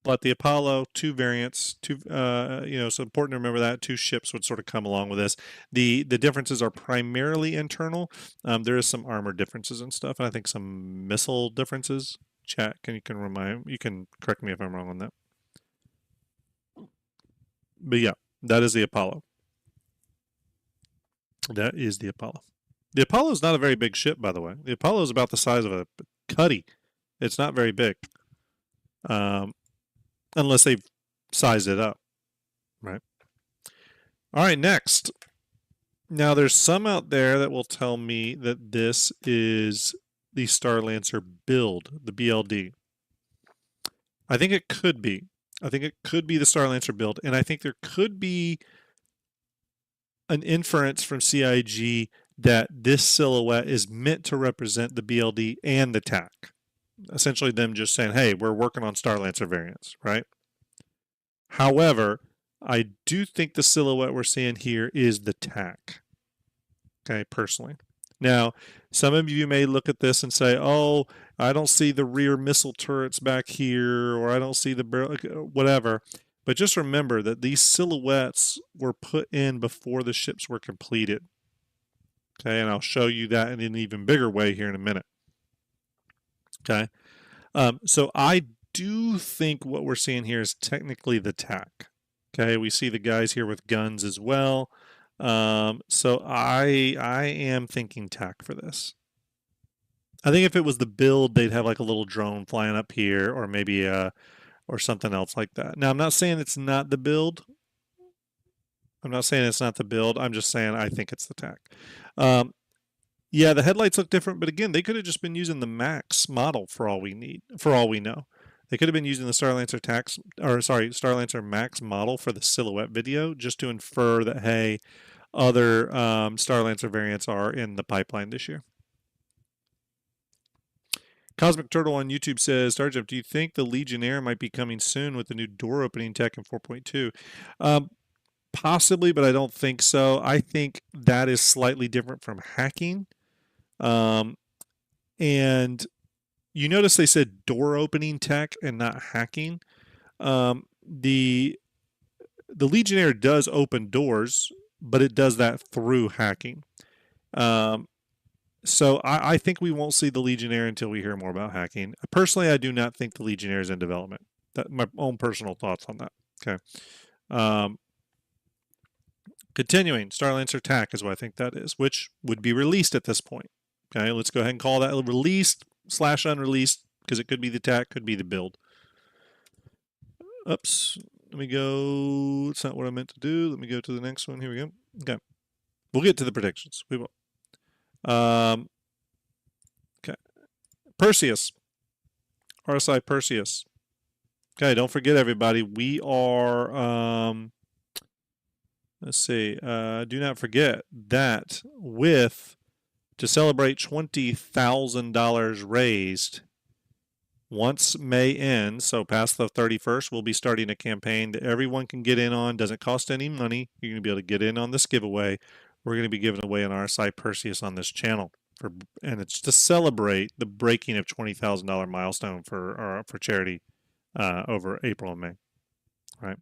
But the Apollo, two variants, so important to remember that two ships would sort of come along with this. The differences are primarily internal. There is some armor differences and stuff, and I think some missile differences. Chat, you can correct me if I'm wrong on that. But yeah, that is the Apollo. That is the Apollo. The Apollo is not a very big ship, by the way. The Apollo is about the size of a cuddy. It's not very big. Unless they've sized it up, right? All right, next. Now, there's some out there that will tell me that this is the Starlancer build, the BLD. I think it could be. I think it could be the Starlancer build, and I think there could be an inference from CIG that this silhouette is meant to represent the BLD and the TAC. Essentially them just saying, hey, we're working on Starlancer variants, right? However, I do think the silhouette we're seeing here is the TAC. Okay, personally. Now, some of you may look at this and say, oh, I don't see the rear missile turrets back here, or I don't see the whatever. But just remember that these silhouettes were put in before the ships were completed. Okay, and I'll show you that in an even bigger way here in a minute. Okay, so I do think what we're seeing here is technically the TAC. Okay, we see the guys here with guns as well. So I am thinking tack for this. I think if it was the build, they'd have like a little drone flying up here, or maybe or something else like that. Now, I'm not saying it's not the build. I'm not saying it's not the build. I'm just saying I think it's the tack. Um, yeah, the headlights look different, but again, they could have just been using the Max model for all we need, for all we know. They could have been using the Starlancer Max model for the silhouette video, just to infer that hey, other Starlancer variants are in the pipeline this year. Cosmic Turtle on YouTube says, Starjump, do you think the Legionnaire might be coming soon with the new door opening tech in 4.2? Possibly, but I don't think so. I think that is slightly different from hacking. And you notice they said door opening tech and not hacking. The Legionnaire does open doors, but it does that through hacking. So I think we won't see the Legionnaire until we hear more about hacking. Personally, I do not think the Legionnaire is in development. That my own personal thoughts on that. Okay. Continuing, Starlancer TAC is what I think that is, which would be released at this point. Okay, let's go ahead and call that released / unreleased because it could be the TAC, could be the build. Oops. Let me go. It's not what I meant to do. Let me go to the next one. Here we go. Okay. We'll get to the predictions. We will. Okay. Perseus. RSI Perseus. Okay, don't forget everybody. We are let's see. Do not forget that to celebrate $20,000 raised, once May ends, so past the 31st, we'll be starting a campaign that everyone can get in on. Doesn't cost any money. You're going to be able to get in on this giveaway. We're going to be giving away an RSI Perseus on this channel, and it's to celebrate the breaking of $20,000 milestone for charity over April and May. All right.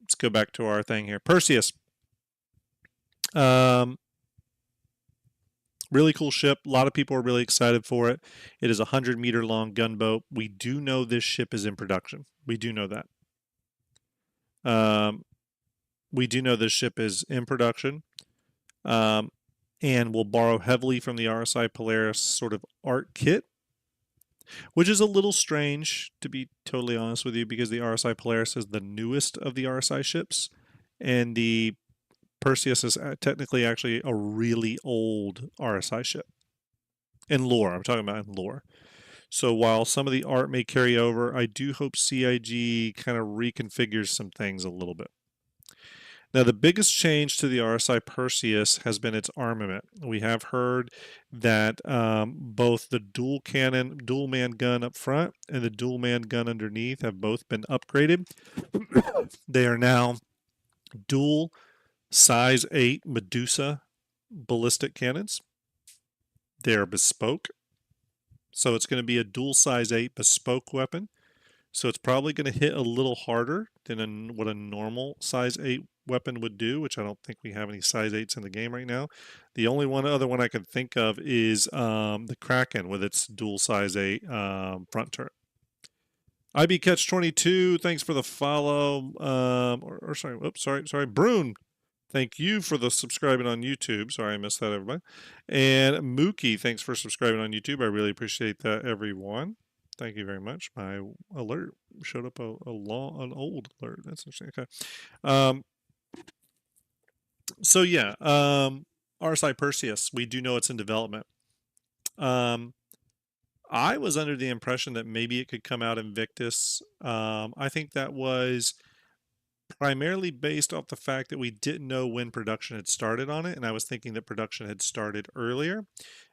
Let's go back to our thing here. Perseus. Really cool ship. A lot of people are really excited for it. It is a 100-meter long gunboat. We do know this ship is in production. We do know that. We do know this ship is in production, and will borrow heavily from the RSI Polaris sort of art kit, which is a little strange, to be totally honest with you, because the RSI Polaris is the newest of the RSI ships, and the Perseus is technically actually a really old RSI ship. In lore, I'm talking about in lore. So while some of the art may carry over, I do hope CIG kind of reconfigures some things a little bit. Now, the biggest change to the RSI Perseus has been its armament. We have heard that both the dual man gun up front and the dual man gun underneath have both been upgraded. They are now dual size 8 Medusa ballistic cannons. They are bespoke. So it's going to be a dual size 8 bespoke weapon. So it's probably going to hit a little harder than what a normal size 8 weapon would do, which I don't think we have any size 8s in the game right now. The only other one I can think of is the Kraken with its dual size 8 front turret. IB Catch 22, thanks for the follow. Sorry, Brune. Thank you for the subscribing on YouTube. Sorry, I missed that, everybody. And Mookie, thanks for subscribing on YouTube. I really appreciate that, everyone. Thank you very much. My alert showed up an old alert. That's interesting. Okay. So yeah, RSI Perseus. We do know it's in development. I was under the impression that maybe it could come out Invictus. I think that was primarily based off the fact that we didn't know when production had started on it, and I was thinking that production had started earlier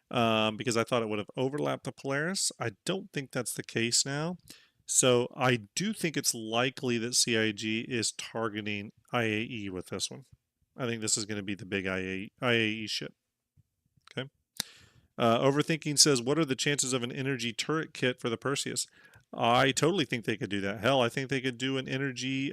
because I thought it would have overlapped the Polaris. I don't think that's the case now. So I do think it's likely that CIG is targeting IAE with this one. I think this is going to be the big IAE ship. Okay. Overthinking says, what are the chances of an energy turret kit for the Perseus? I totally think they could do that. Hell, I think they could do an energy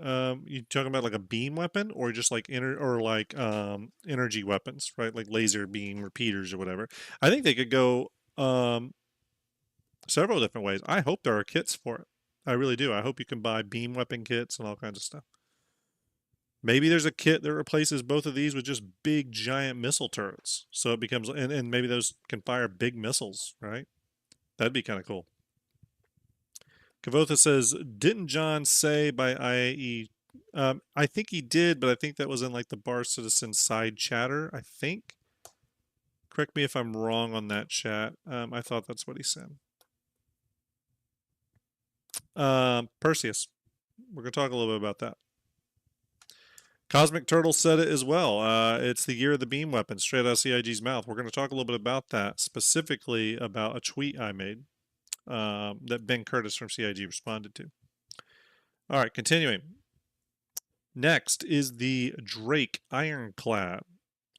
you talking about like a beam weapon or just like energy weapons, right? Like laser beam repeaters or whatever. I think they could go several different ways. I hope there are kits for it. I really do. I hope you can buy beam weapon kits and all kinds of stuff. Maybe there's a kit that replaces both of these with just big giant missile turrets. So it becomes, and maybe those can fire big missiles, right? That'd be kind of cool. Kavotha says, didn't John say by IAE? I think he did, but I think that was in like the Bar Citizen side chatter, I think. Correct me if I'm wrong on that, chat. I thought that's what he said. Perseus. We're going to talk a little bit about that. Cosmic Turtle said it as well. It's the year of the beam weapon, straight out of CIG's mouth. We're going to talk a little bit about that, specifically about a tweet I made that Ben Curtis from CIG responded to. All right, continuing. Next is the Drake Ironclad.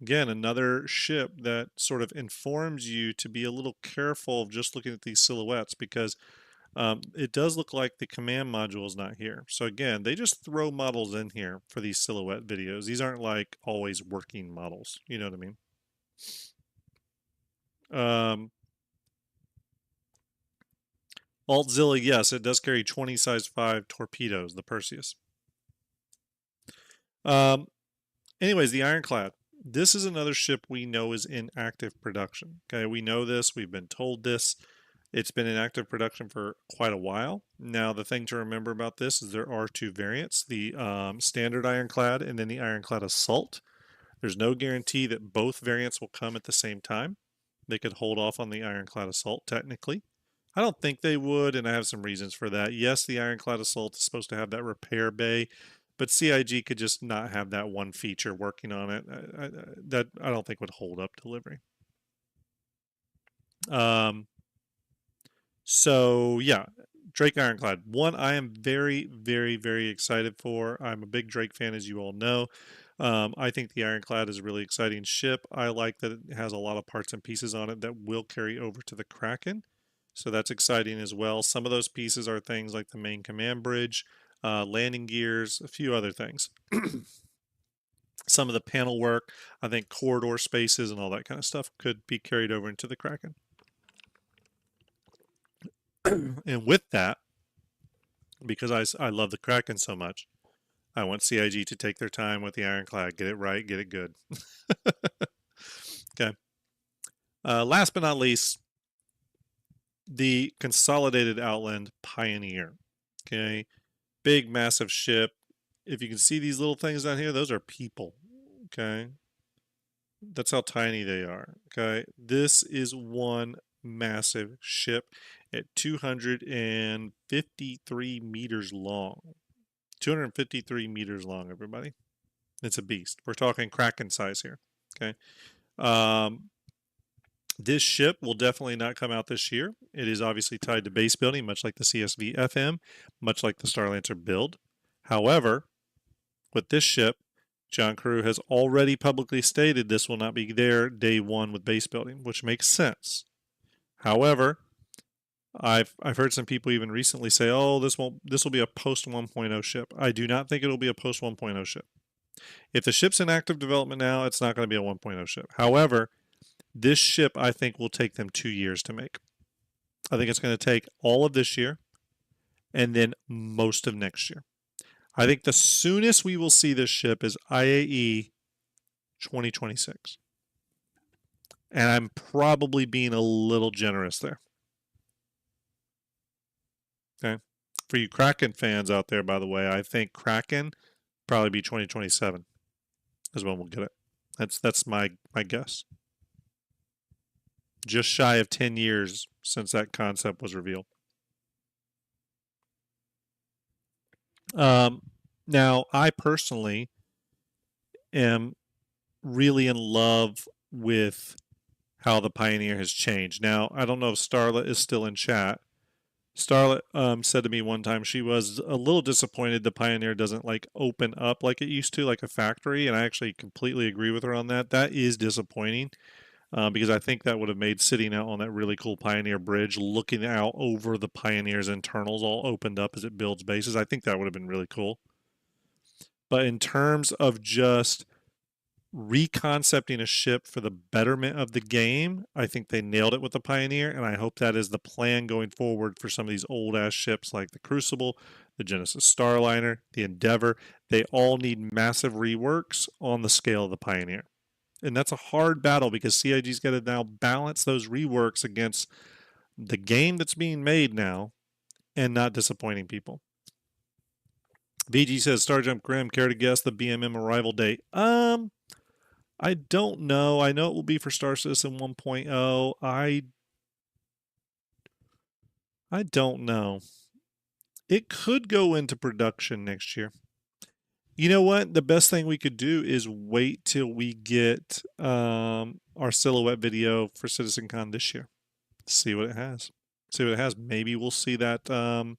Again, another ship that sort of informs you to be a little careful of just looking at these silhouettes, because it does look like the command module is not here. So again, they just throw models in here for these silhouette videos. These aren't like always working models. You know what I mean? Altzilla, yes, it does carry 20 size 5 torpedoes, the Perseus. Anyways, the Ironclad. This is another ship we know is in active production. Okay, we know this. We've been told this. It's been in active production for quite a while. Now, the thing to remember about this is there are two variants, the standard Ironclad and then the Ironclad Assault. There's no guarantee that both variants will come at the same time. They could hold off on the Ironclad Assault, technically. I don't think they would, and I have some reasons for that. Yes, the Ironclad Assault is supposed to have that repair bay, but CIG could just not have that one feature working on it. That I don't think would hold up delivery. So yeah, Drake Ironclad. One I am very, very, very excited for. I'm a big Drake fan, as you all know. I think the Ironclad is a really exciting ship. I like that it has a lot of parts and pieces on it that will carry over to the Kraken. So that's exciting as well. Some of those pieces are things like the main command bridge, landing gears, a few other things. Some of the panel work, I think corridor spaces and all that kind of stuff could be carried over into the Kraken. And with that, because I love the Kraken so much, I want CIG to take their time with the Ironclad, get it right, get it good. Okay. Last but not least, the Consolidated Outland Pioneer. Okay. Big, massive ship. If you can see these little things down here, those are people. Okay. That's how tiny they are. Okay. This is one massive ship at 253 meters long. 253 meters long, everybody. It's a beast. We're talking Kraken size here. Okay. This ship will definitely not come out this year. It is obviously tied to base building, much like the CSV FM, much like the Starlancer build. However, with this ship, John Carew has already publicly stated this will not be there day one with base building, which makes sense. However, I've heard some people even recently say, "Oh, this will be a post 1.0 ship." I do not think it'll be a post 1.0 ship. If the ship's in active development now, it's not going to be a 1.0 ship. However, this ship I think will take them 2 years to make. I think it's going to take all of this year and then most of next year. I think the soonest we will see this ship is IAE 2026. And I'm probably being a little generous there. Okay. For you Kraken fans out there, by the way, I think Kraken probably be 2027 is when we'll get it. That's my guess. Just shy of 10 years since that concept was revealed. Now, I personally am really in love with how the Pioneer has changed. Now, I don't know if Starla is still in chat. Starla said to me one time she was a little disappointed the Pioneer doesn't like open up like it used to, like a factory, and I actually completely agree with her on that. That is disappointing. Because I think that would have made sitting out on that really cool Pioneer bridge, looking out over the Pioneer's internals all opened up as it builds bases, I think that would have been really cool. But in terms of just reconcepting a ship for the betterment of the game, I think they nailed it with the Pioneer, and I hope that is the plan going forward for some of these old-ass ships like the Crucible, the Genesis Starliner, the Endeavor. They all need massive reworks on the scale of the Pioneer. And that's a hard battle because CIG's got to now balance those reworks against the game that's being made now and not disappointing people. VG says Starjump Grim, care to guess the BMM arrival date? I don't know. I know it will be for Star Citizen 1.0. I don't know. It could go into production next year. You know what? The best thing we could do is wait till we get our silhouette video for CitizenCon this year. See what it has. See what it has. Maybe we'll see that.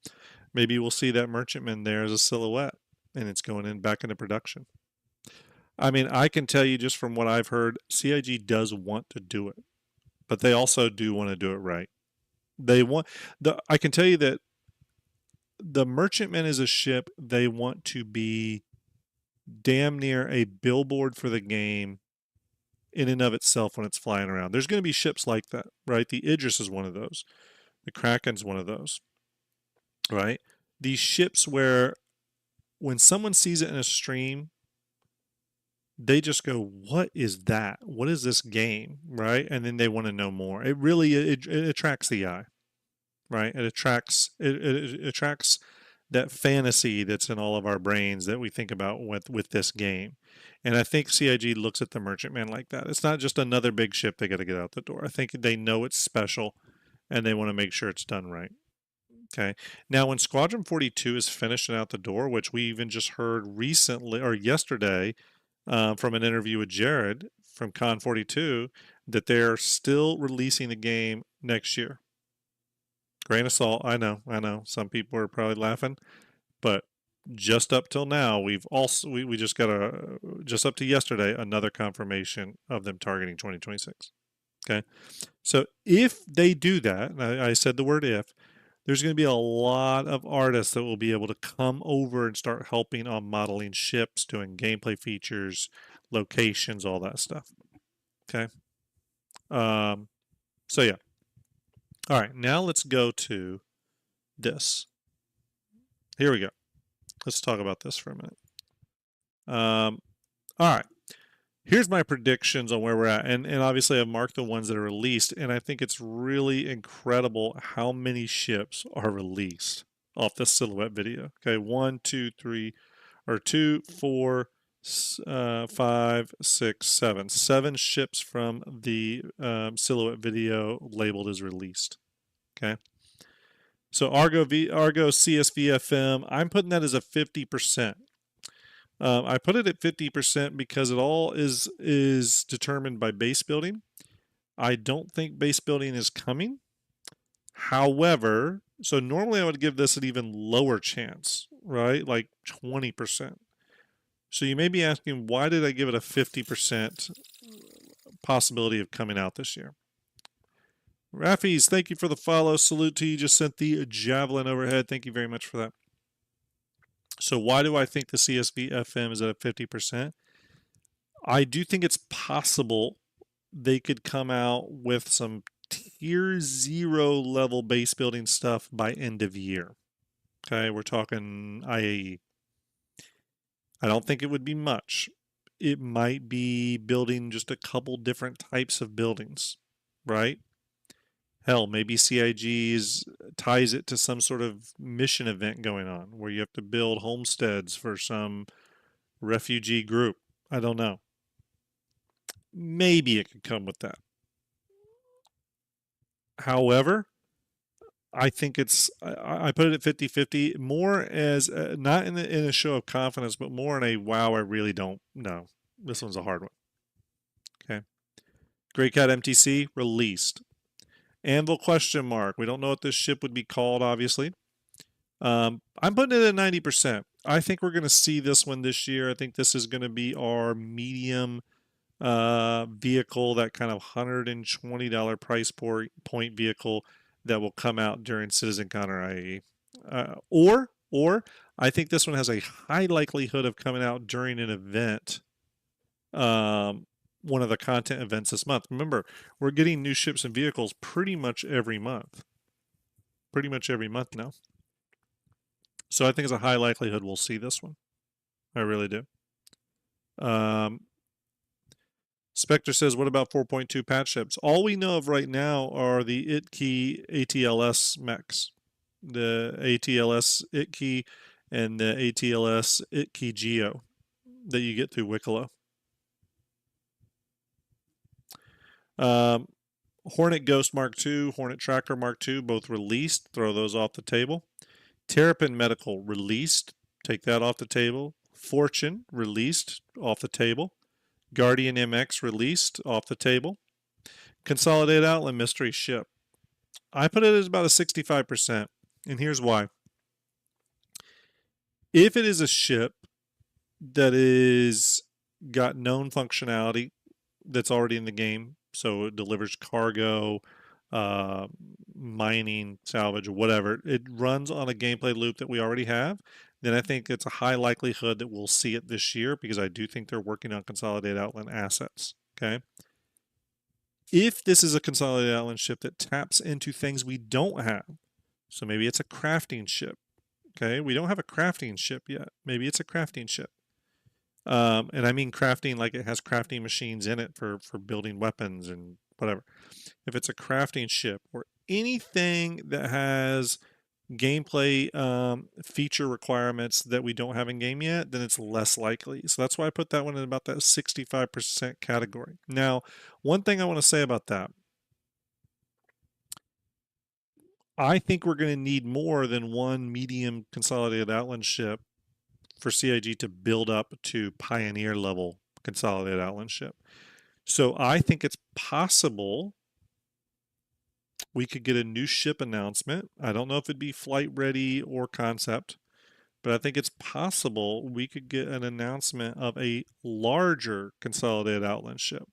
Maybe we'll see that merchantman there as a silhouette, and it's going in back into production. I mean, I can tell you just from what I've heard, CIG does want to do it, but they also do want to do it right. They want the. I can tell you that the merchantman is a ship they want to be damn near a billboard for the game in and of itself when it's flying around. There's going to be ships like that, right? The Idris is one of those. The Kraken's one of those, right? These ships where when someone sees it in a stream, they just go, "What is that? What is this game?" Right? And then they want to know more. It really it attracts the eye, right? It attracts that fantasy that's in all of our brains that we think about with this game. And I think CIG looks at the merchantman like that. It's not just another big ship they got to get out the door. I think they know it's special and they want to make sure it's done right. Okay. Now, when Squadron 42 is finished and out the door, which we even just heard recently or yesterday from an interview with Jared from Con 42, that they're still releasing the game next year. Grain of salt, I know. Some people are probably laughing, but just up till now, we've also we just got just up to yesterday another confirmation of them targeting 2026. Okay, so if they do that, and I said the word if, there's going to be a lot of artists that will be able to come over and start helping on modeling ships, doing gameplay features, locations, all that stuff. Okay, so yeah. All right, now let's go to this. Here we go. Let's talk about this for a minute. All right. Here's my predictions on where we're at. And obviously, I've marked the ones that are released. And I think it's really incredible how many ships are released off this silhouette video. Okay, 1, 2, 3, or 2, 4, 5, 6, 7. 7 ships from the silhouette video labeled as released. Okay. So Argo CSVFM, I'm putting that as a 50%. I put it at 50% because it all is determined by base building. I don't think base building is coming. However, so normally I would give this an even lower chance, right? Like 20%. So you may be asking, why did I give it a 50% possibility of coming out this year? Raffies, thank you for the follow. Salute to you. Just sent the javelin overhead. Thank you very much for that. So why do I think the CSV FM is at a 50%? I do think it's possible they could come out with some tier 0 level base building stuff by end of year. Okay, we're talking IAE. I don't think it would be much. It might be building just a couple different types of buildings, right? Hell, maybe CIG ties it to some sort of mission event going on where you have to build homesteads for some refugee group. I don't know. Maybe it could come with that. However, I think I put it at 50-50 more as not in a show of confidence, but more in a wow, I really don't know. This one's a hard one. Okay. Grey Cat MTC released. Anvil question mark. We don't know what this ship would be called, obviously. I'm putting it at 90%. I think we're going to see this one this year. I think this is going to be our medium vehicle, that kind of $120 price point vehicle that will come out during CitizenCon or IAE. Or I think this one has a high likelihood of coming out during an event, one of the content events this month. Remember, we're getting new ships and vehicles pretty much every month. Pretty much every month now. So I think it's a high likelihood we'll see this one. I really do. Spectre says, what about 4.2 patch ships? All we know of right now are the ITKey ATLS mechs. The ATLS ITKey and the ATLS ITKey Geo that you get through Wicklow. Hornet Ghost Mark II, Hornet Tracker Mark II, both released. Throw those off the table. Terrapin Medical released. Take that off the table. Fortune released, off the table. Guardian MX released, off the table. Consolidated Outland Mystery Ship. I put it as about a 65%, and here's why. If it is a ship that is got known functionality that's already in the game, so it delivers cargo, mining, salvage, whatever, it runs on a gameplay loop that we already have, then I think it's a high likelihood that we'll see it this year because I do think they're working on Consolidated Outland assets. Okay. If this is a Consolidated Outland ship that taps into things we don't have, so maybe it's a crafting ship. Okay. We don't have a crafting ship yet. Maybe it's a crafting ship. And I mean crafting like it has crafting machines in it for building weapons and whatever. If it's a crafting ship or anything that has gameplay feature requirements that we don't have in game yet, then it's less likely. So that's why I put that one in about that 65% category. Now, one thing I want to say about that, I think we're going to need more than one medium consolidated outland ship for CIG to build up to pioneer level consolidated outland ship. So I think it's possible we could get a new ship announcement. I don't know if it'd be flight ready or concept, but I think it's possible we could get an announcement of a larger consolidated outland ship.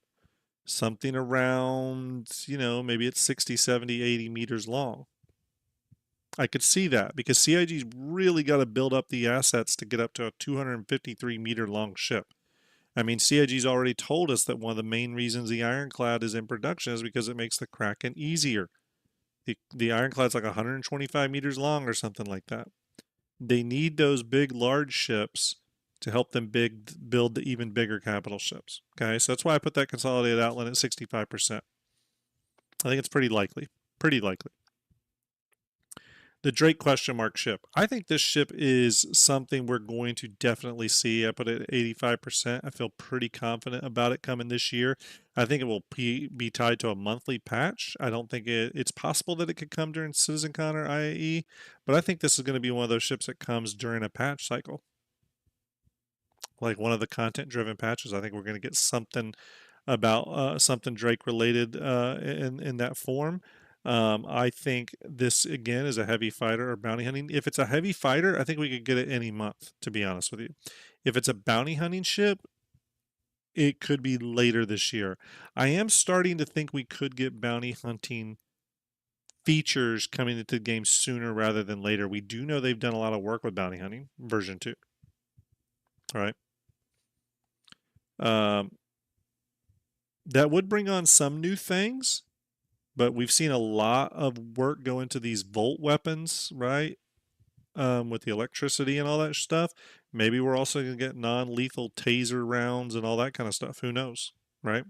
Something around, maybe it's 60, 70, 80 meters long. I could see that because CIG's really got to build up the assets to get up to a 253 meter long ship. I mean, CIG's already told us that one of the main reasons the Ironclad is in production is because it makes the Kraken easier. The Ironclad's like 125 meters long or something like that. They need those big, large ships to help them build the even bigger capital ships. Okay, so that's why I put that consolidated outland at 65%. I think it's pretty likely. Pretty likely. The Drake question mark ship. I think this ship is something we're going to definitely see. I put it at 85%. I feel pretty confident about it coming this year. I think it will be tied to a monthly patch. I don't think it's possible that it could come during CitizenCon or IAE, but I think this is going to be one of those ships that comes during a patch cycle. Like one of the content-driven patches. I think we're going to get something about something Drake related in that form. I think this again is a heavy fighter or bounty hunting. If it's a heavy fighter, I think we could get it any month, to be honest with you. If it's a bounty hunting ship, it could be later this year. I am starting to think we could get bounty hunting features coming into the game sooner rather than later. We do know they've done a lot of work with bounty hunting, version 2. All right. That would bring on some new things. But we've seen a lot of work go into these Volt weapons, right? With the electricity and all that stuff. Maybe we're also going to get non-lethal taser rounds and all that kind of stuff. Who knows, right?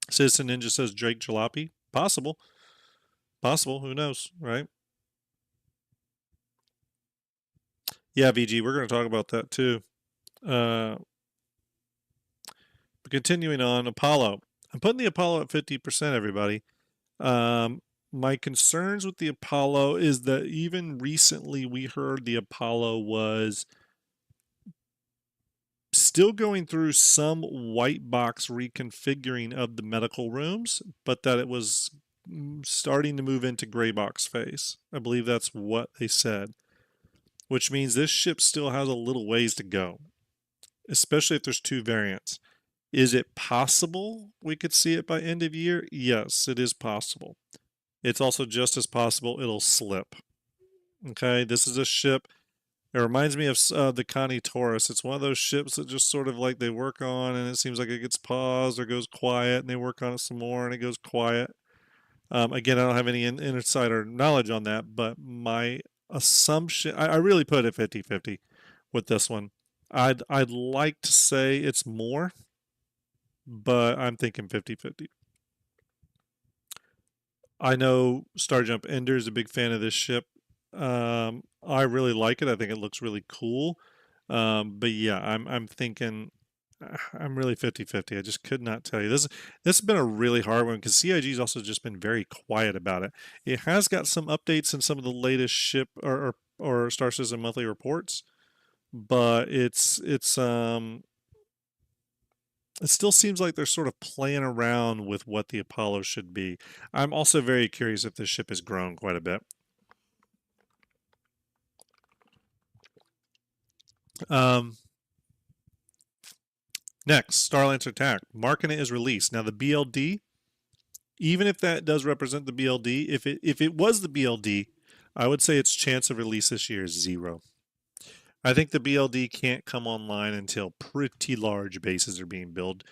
Citizen Ninja says Drake Jalopy. Possible. Possible. Who knows, right? Yeah, VG, we're going to talk about that too. But continuing on, Apollo. I'm putting the Apollo at 50%, everybody. My concerns with the Apollo is that even recently we heard the Apollo was still going through some white box reconfiguring of the medical rooms, but that it was starting to move into gray box phase. I believe that's what they said, which means this ship still has a little ways to go, especially if there's 2 variants. Is it possible we could see it by end of year? Yes, it is possible. It's also just as possible it'll slip. Okay, this is a ship. It reminds me of the Connie Taurus. It's one of those ships that just sort of like they work on and it seems like it gets paused or goes quiet and they work on it some more and it goes quiet. Again, I don't have any insider knowledge on that, but my assumption. I really put it 50-50 with this one. I'd like to say it's more, but I'm thinking 50-50. I know Starjump Ender is a big fan of this ship. I really like it. I think it looks really cool. But yeah, I'm thinking I'm really 50-50. I just could not tell you. This has been a really hard one because CIG's also just been very quiet about it. It has got some updates in some of the latest ship or Star Citizen monthly reports, but it still seems like they're sort of playing around with what the Apollo should be. I'm also very curious if this ship has grown quite a bit. Um, Next, Starlancer Attack. Marking it is released. Now the BLD, even if that does represent the BLD, if it was the BLD, I would say its chance of release this year is 0. I think the BLD can't come online until pretty large bases are being built,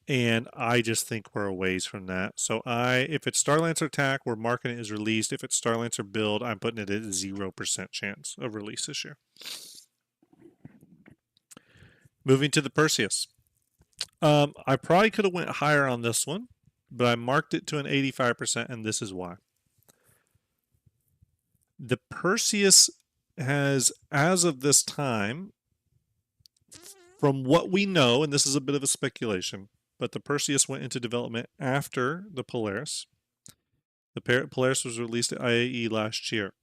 and I just think we're a ways from that. So if it's Starlancer Attack, we're marking it as released. If it's Starlancer Build, I'm putting it at 0% chance of release this year. Moving to the Perseus. I probably could have went higher on this one, but I marked it to an 85%, and this is why. The Perseus has, as of this time, from what we know, and this is a bit of a speculation, but the Perseus went into development after the Polaris. The Polaris was released at IAE last year,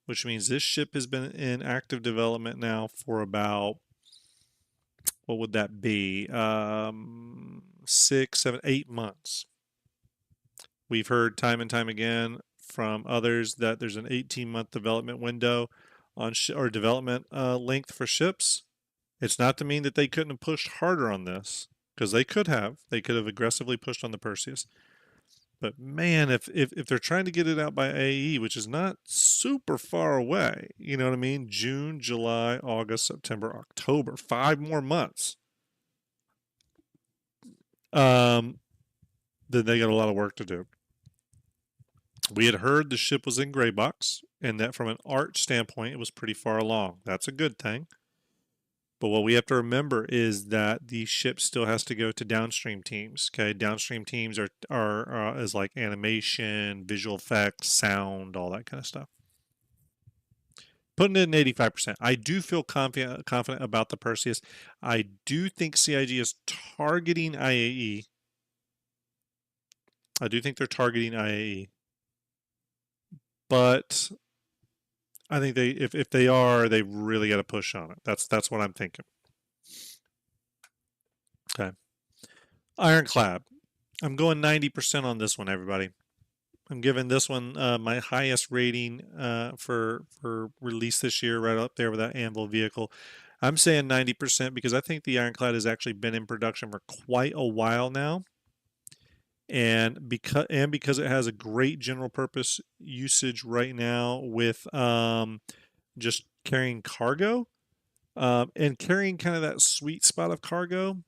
which means this ship has been in active development now for about, what would that be? 6, 7, 8 months. We've heard time and time again from others that there's an 18-month development window on or development length for ships. It's not to mean that they couldn't have pushed harder on this, because they could have. They could have aggressively pushed on the Perseus. But man, if they're trying to get it out by AE, which is not super far away, you know what I mean? June, July, August, September, October, 5 more months. Then they got a lot of work to do. We had heard the ship was in gray box, and that from an art standpoint, it was pretty far along. That's a good thing. But what we have to remember is that the ship still has to go to downstream teams. Okay, downstream teams are is like animation, visual effects, sound, all that kind of stuff. Putting it in 85%. I do feel confident about the Perseus. I do think CIG is targeting IAE. I do think they're targeting IAE. But I think if they are, they really got to push on it. That's what I'm thinking. Okay. Ironclad. I'm going 90% on this one, everybody. I'm giving this one my highest rating for release this year, right up there with that Anvil vehicle. I'm saying 90% because I think the Ironclad has actually been in production for quite a while now. And because it has a great general purpose usage right now with just carrying cargo and carrying kind of that sweet spot of cargo,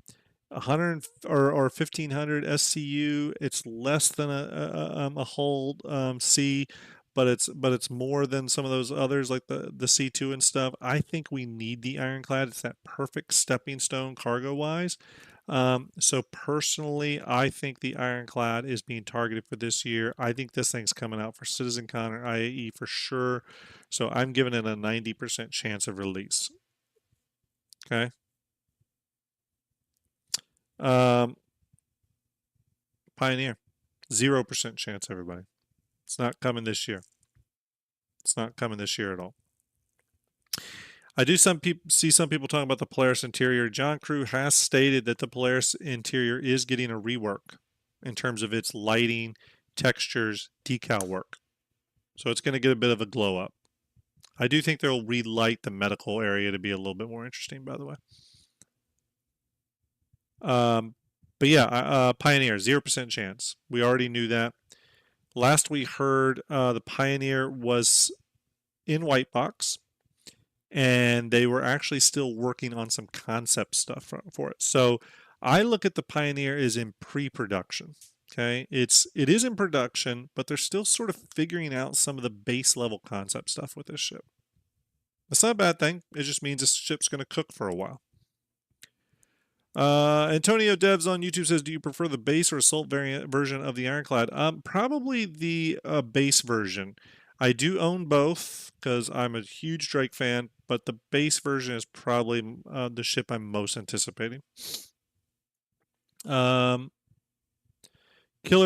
100 or 1500 SCU. It's less than a hull C, but it's more than some of those others like the C2 and stuff. I think we need the Ironclad. It's that perfect stepping stone cargo wise. So personally, I think the Ironclad is being targeted for this year. I think this thing's coming out for CitizenCon or IAE for sure. So I'm giving it a 90% chance of release. Okay. Pioneer, 0% chance, everybody. It's not coming this year. It's not coming this year at all. I do see some people talking about the Polaris interior. John Crew has stated that the Polaris interior is getting a rework in terms of its lighting, textures, decal work. So it's going to get a bit of a glow up. I do think they'll relight the medical area to be a little bit more interesting, by the way. But yeah, Pioneer, 0% chance. We already knew that. Last we heard, the Pioneer was in white box, and they were actually still working on some concept stuff for it. So I look at the Pioneer as in pre-production. Okay, it is in production, but they're still sort of figuring out some of the base level concept stuff with this ship. That's not a bad thing. It just means this ship's going to cook for a while. Antonio Devs on YouTube says, "Do you prefer the base or assault variant version of the Ironclad?" Probably the base version. I do own both because I'm a huge Drake fan, but the base version is probably the ship I'm most anticipating. Killer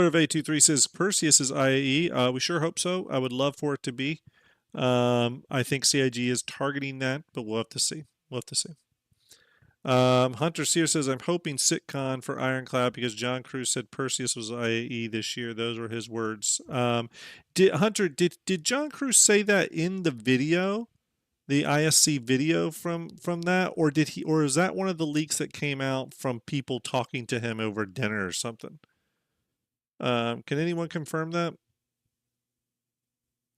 of A23 says Perseus is IAE. We sure hope so. I would love for it to be. I think CIG is targeting that, but we'll have to see. We'll have to see. Hunter Sear says, I'm hoping sitcon for Ironclad because John Cruz said Perseus was IAE this year. Those were his words. Did John Cruz say that in the video, the ISC video from that, or is that one of the leaks that came out from people talking to him over dinner or something? Can anyone confirm that?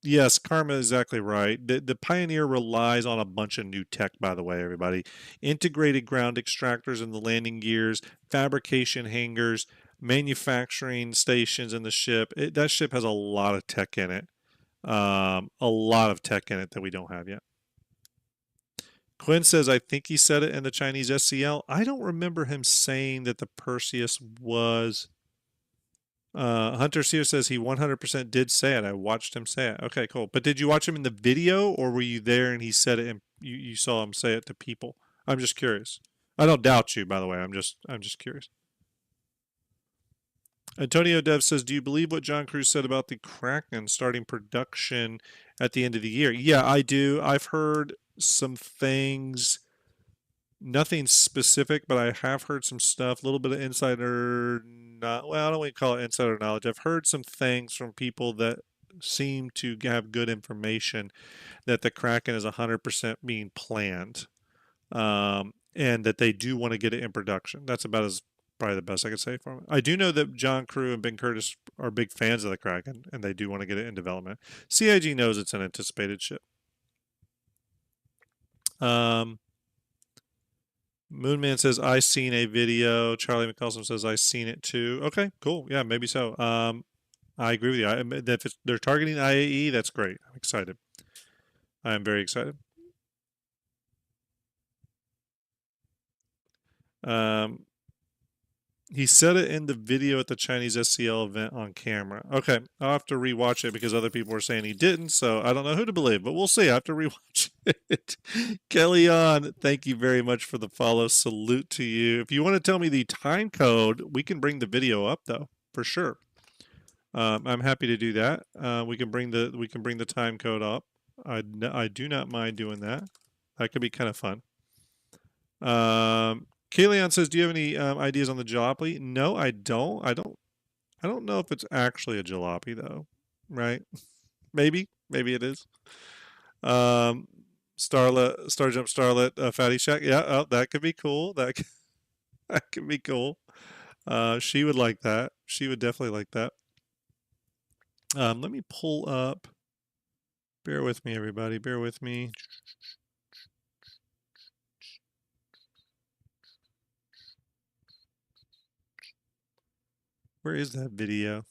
Yes, Karma is exactly right. The Pioneer relies on a bunch of new tech, by the way, everybody. Integrated ground extractors in the landing gears, fabrication hangars, manufacturing stations in the ship. That ship has a lot of tech in it. A lot of tech in it that we don't have yet. Quinn says, I think he said it in the Chinese SCL. I don't remember him saying that the Perseus was. Hunter Sear says he 100% did say it. I watched him say it. Okay, cool. But did you watch him in the video, or were you there and he said it and you saw him say it to people? I'm just curious. I don't doubt you, by the way. I'm just curious. Antonio Dev says, do you believe what John Cruz said about the Kraken starting production at the end of the year? Yeah, I do. I've heard some things. Nothing specific, but I have heard some stuff, a little bit of insider, well, I don't want to call it insider knowledge. I've heard some things from people that seem to have good information that the Kraken is 100% being planned, and that they do want to get it in production. That's about as probably the best I could say from it. I do know that John Crew and Ben Curtis are big fans of the Kraken, and they do want to get it in development. CIG knows it's an anticipated ship. Moonman says, I seen a video. Charlie McCulson says, I seen it too. Okay, cool. Yeah, maybe so. I agree with you. If they're targeting IAE, that's great. I'm excited. I am very excited. He said it in the video at the Chinese SCL event on camera. Okay, I'll have to rewatch it because other people were saying he didn't, so I don't know who to believe, but we'll see. I have to rewatch it. Kelly on, thank you very much for the follow. Salute to you. If you want to tell me the time code, we can bring the video up though, for sure. I'm happy to do that. We can bring the time code up. I do not mind doing that. That could be kind of fun. Kayleon says, "Do you have any ideas on the jalopy?" No, I don't. I don't know if it's actually a jalopy though, right? Maybe it is. Starjump Starlet, Fatty Shack. Yeah, oh, that could be cool. That could be cool. She would like that. She would definitely like that. Let me pull up. Bear with me, everybody. Bear with me. Where is that video?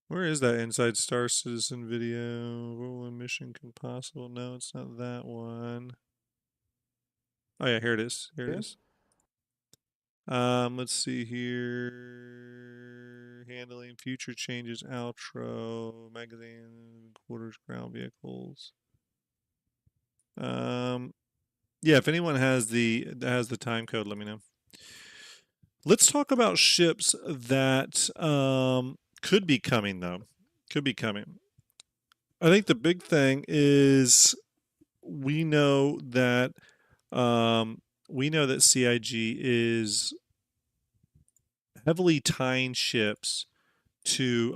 Where is that Inside Star Citizen video? Rolling Mission Impossible. No, it's not that one. Oh yeah, here it is. Here it is. Let's see here. Handling future changes, outro, magazine, quarters, ground vehicles. Yeah, if anyone has the time code, let me know. Let's talk about ships that could be coming though. Could be coming. I think the big thing is we know that CIG is heavily tying ships to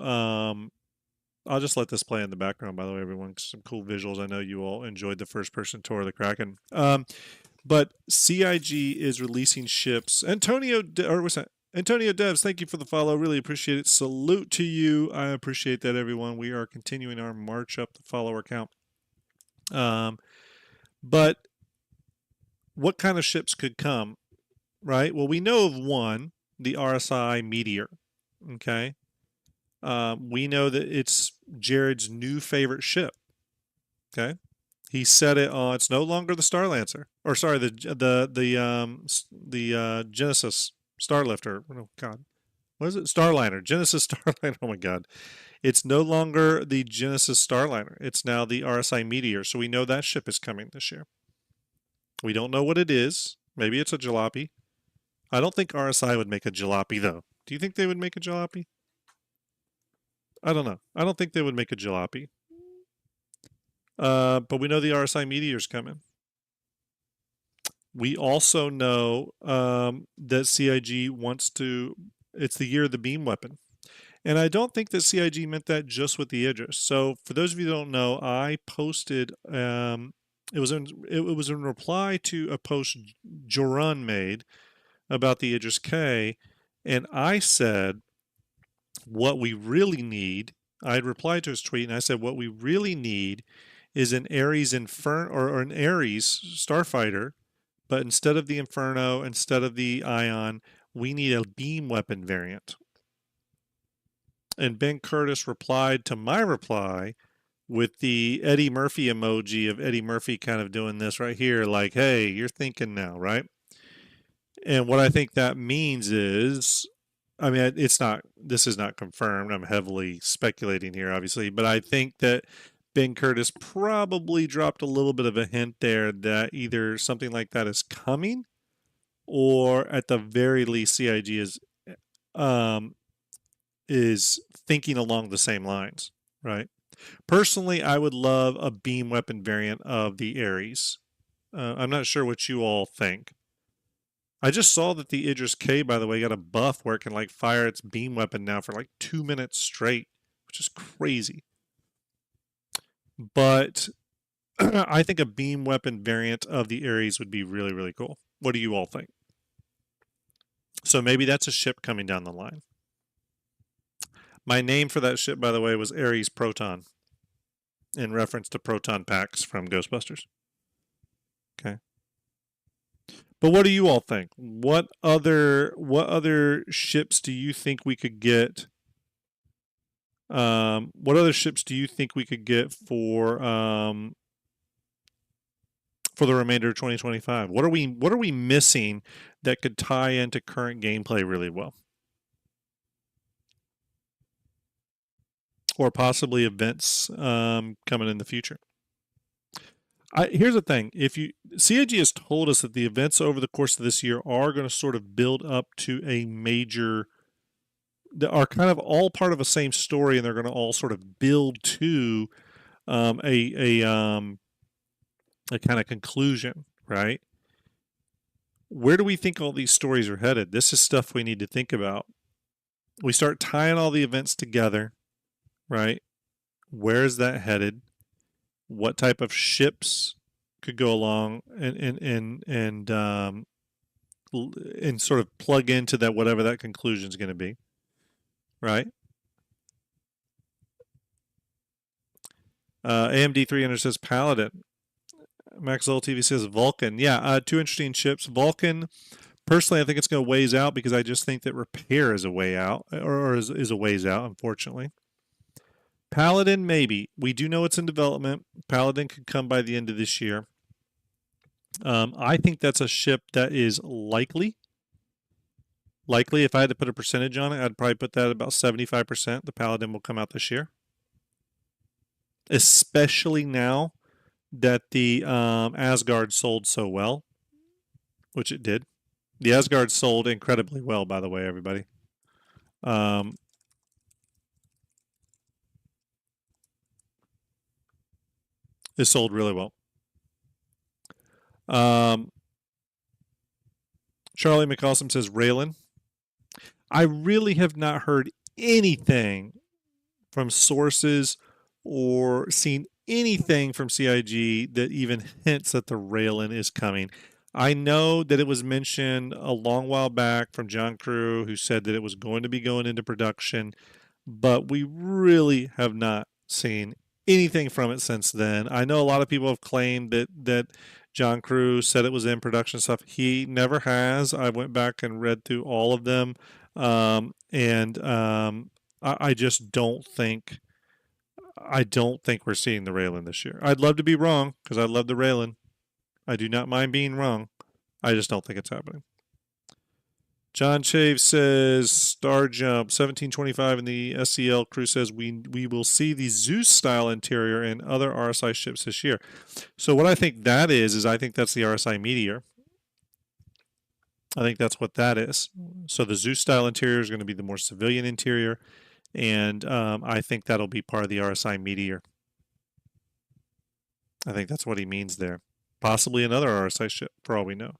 I'll just let this play in the background, by the way, everyone. Some cool visuals. I know you all enjoyed the first person tour of the Kraken. But CIG is releasing ships. Antonio Devs, thank you for the follow. Really appreciate it. Salute to you. I appreciate that, everyone. We are continuing our march up the follower count. But what kind of ships could come, right? Well, we know of one. the RSI Meteor. Okay. We know that it's Jared's new favorite ship. Okay. He said it on. It's no longer the Starlancer, or sorry, the Genesis Starlifter. Oh God, what is it? Starliner, Genesis Starliner. Oh my God, it's no longer the Genesis Starliner. It's now the RSI Meteor. So we know that ship is coming this year. We don't know what it is. Maybe it's a jalopy. I don't think RSI would make a jalopy though. Do you think they would make a jalopy? I don't know. I don't think they would make a jalopy. But we know the RSI Meteor's coming. We also know that CIG wants to. It's the year of the beam weapon, and I don't think that CIG meant that just with the Idris. So for those of you who don't know, I posted. It was in reply to a post Joran made about the Idris K, and I said what we really need. I had replied to his tweet, and I said what we really need is an Ares or an Ares starfighter, but instead of the Inferno, instead of the Ion, we need a beam weapon variant. And Ben Curtis replied to my reply with the Eddie Murphy emoji of Eddie Murphy kind of doing this right here, like, hey, you're thinking now, right? And what I think that means is, I mean, this is not confirmed. I'm heavily speculating here, obviously, but I think that Ben Curtis probably dropped a little bit of a hint there that either something like that is coming, or at the very least, CIG is thinking along the same lines, right? Personally, I would love a beam weapon variant of the Ares. I'm not sure what you all think. I just saw that the Idris K, by the way, got a buff where it can like fire its beam weapon now for like 2 minutes straight, which is crazy. But I think a beam weapon variant of the Ares would be really, really cool. What do you all think? So maybe that's a ship coming down the line. My name for that ship, by the way, was Ares Proton, in reference to proton packs from Ghostbusters. Okay. But what do you all think? What other ships do you think we could get? What other ships do you think we could get for the remainder of 2025? What are we missing that could tie into current gameplay really well? Or possibly events coming in the future. Here's the thing: CIG has told us that the events over the course of this year are going to sort of build up to a major, that are kind of all part of the same story, and they're going to all sort of build to a kind of conclusion, right? Where do we think all these stories are headed? This is stuff we need to think about. We start tying all the events together, right? Where is that headed? What type of ships could go along and sort of plug into that, whatever that conclusion is going to be, right? AMD 300 says Paladin. Maxwell TV says Vulcan. Yeah, two interesting ships. Vulcan, personally, I think it's going to ways out because I just think that repair is a way out, or is a ways out, unfortunately. Paladin, maybe. We do know it's in development. Paladin could come by the end of this year. I think that's a ship that is likely. Likely, if I had to put a percentage on it, I'd probably put that at about 75%. The Paladin will come out this year. Especially now that the Asgard sold so well, which it did. The Asgard sold incredibly well, by the way, everybody. It sold really well. Charlie McCawsome says Raylan. I really have not heard anything from sources or seen anything from CIG that even hints that the Raylan is coming. I know that it was mentioned a long while back from John Crew, who said that it was going to be going into production, but we really have not seen anything from it since then. I know a lot of people have claimed that John Crew said it was in production stuff. He never has. I went back and read through all of them, and I just don't think. I don't think we're seeing the Raylan this year. I'd love to be wrong because I love the Raylan. I do not mind being wrong. I just don't think it's happening. John Chave says Starjump 1725 in the SCL crew says we will see the Zeus style interior in other RSI ships this year. So what I think that is I think that's the RSI Meteor. I think that's what that is. So the Zeus style interior is going to be the more civilian interior, and I think that'll be part of the RSI Meteor. I think that's what he means there. Possibly another RSI ship, for all we know.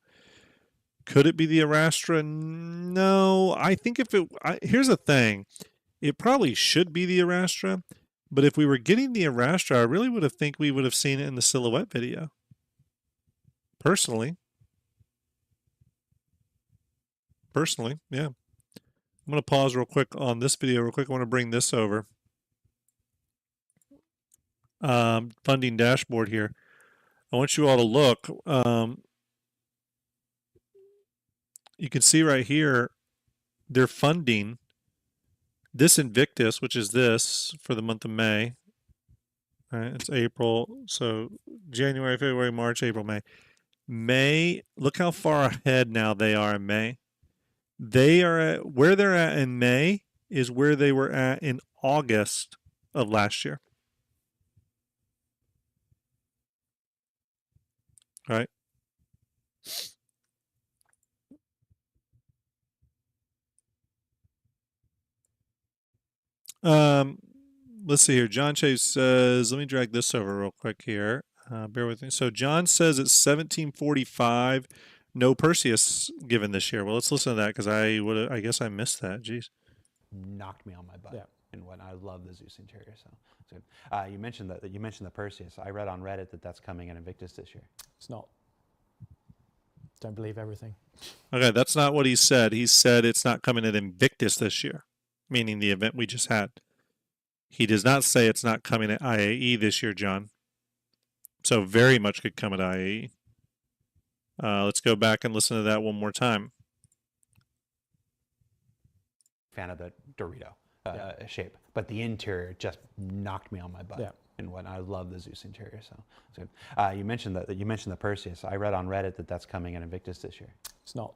Could it be the Arastra? No. I think if it... here's the thing. It probably should be the Arastra, but if we were getting the Arastra, I really would have think we would have seen it in the silhouette video. Personally, yeah. I'm going to pause real quick on this video real quick. I want to bring this over. Funding dashboard here. I want you all to look. You can see right here, they're funding this Invictus, which is this for the month of May. All right, it's April. So January, February, March, April, May. May, look how far ahead now they are in May. They are at where they're at in May is where they were at in August of last year. All right. Let's see here. John Chase says, let me drag this over real quick here. Bear with me. So John says it's 1745. No Perseus given this year. Well, let's listen to that because I guess I missed that. Jeez. Knocked me on my butt. Yeah. And what I love the Zeus interior. So you mentioned the Perseus. I read on Reddit that that's coming in Invictus this year. It's not. Don't believe everything. Okay, that's not what he said. He said it's not coming at Invictus this year, meaning the event we just had. He does not say it's not coming at IAE this year, John. So very much could come at IAE. Let's go back and listen to that one more time. Fan of the Dorito shape, but the interior just knocked me on my butt. Yeah. And what I love the Zeus interior. So you mentioned the Perseus. I read on Reddit that that's coming in Invictus this year. It's not.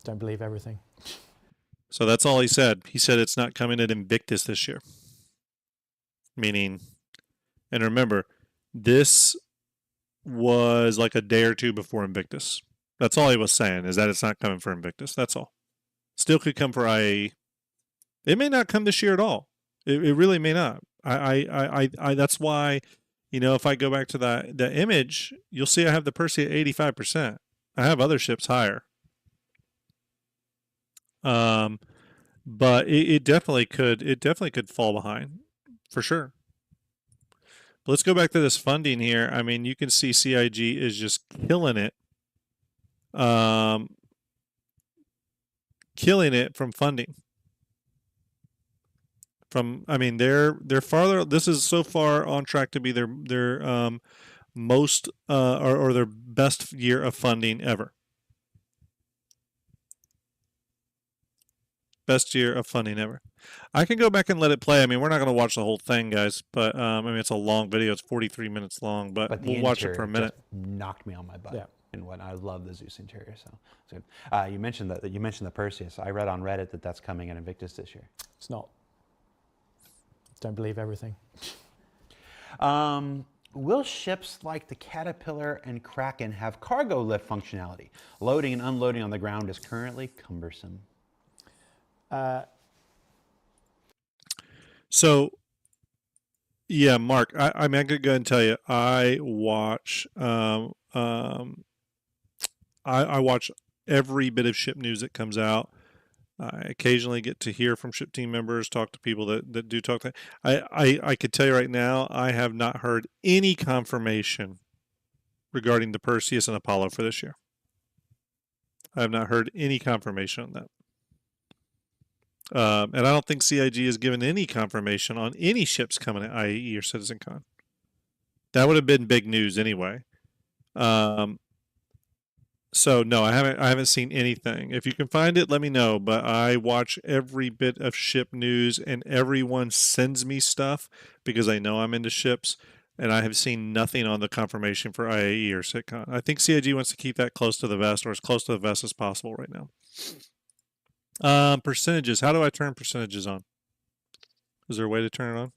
Don't believe everything. So that's all he said. He said it's not coming at Invictus this year. Meaning, and remember, this was like a day or two before Invictus. That's all he was saying, is that it's not coming for Invictus. That's all. Still could come for IAE. It may not come this year at all. It really may not. I that's why, you know, if I go back to the image, you'll see I have the Percy at 85%. I have other ships higher. But it definitely could fall behind for sure. But let's go back to this funding here. I mean, you can see CIG is just killing it. Killing it from funding. I mean, they're farther. This is so far on track to be their most or their best year of funding ever. Best year of funding ever. I can go back and let it play. I mean, we're not going to watch the whole thing, guys, but I mean, it's a long video. It's 43 minutes long, but we'll watch it for a minute. Just knocked me on my butt. Yeah. And what I love the Zeus interior. So you mentioned the Perseus. I read on Reddit that that's coming in Invictus this year. It's not. Don't believe everything. Will ships like the Caterpillar and Kraken have cargo lift functionality? Loading and unloading on the ground is currently cumbersome. So, yeah, Mark, I mean, I could go ahead and tell you, I watch every bit of ship news that comes out. I occasionally get to hear from ship team members, talk to people that do talk to. I could tell you right now, I have not heard any confirmation regarding the Perseus and Apollo for this year. I have not heard any confirmation on that. And I don't think CIG has given any confirmation on any ships coming at IAE or CitizenCon. That would have been big news anyway. So no, I haven't seen anything. If you can find it, let me know. But I watch every bit of ship news, and everyone sends me stuff because I know I'm into ships, and I have seen nothing on the confirmation for IAE or Sitcon. I think CIG wants to keep that close to the vest, or as close to the vest as possible right now. Percentages. How do I turn percentages on? Is there a way to turn it on?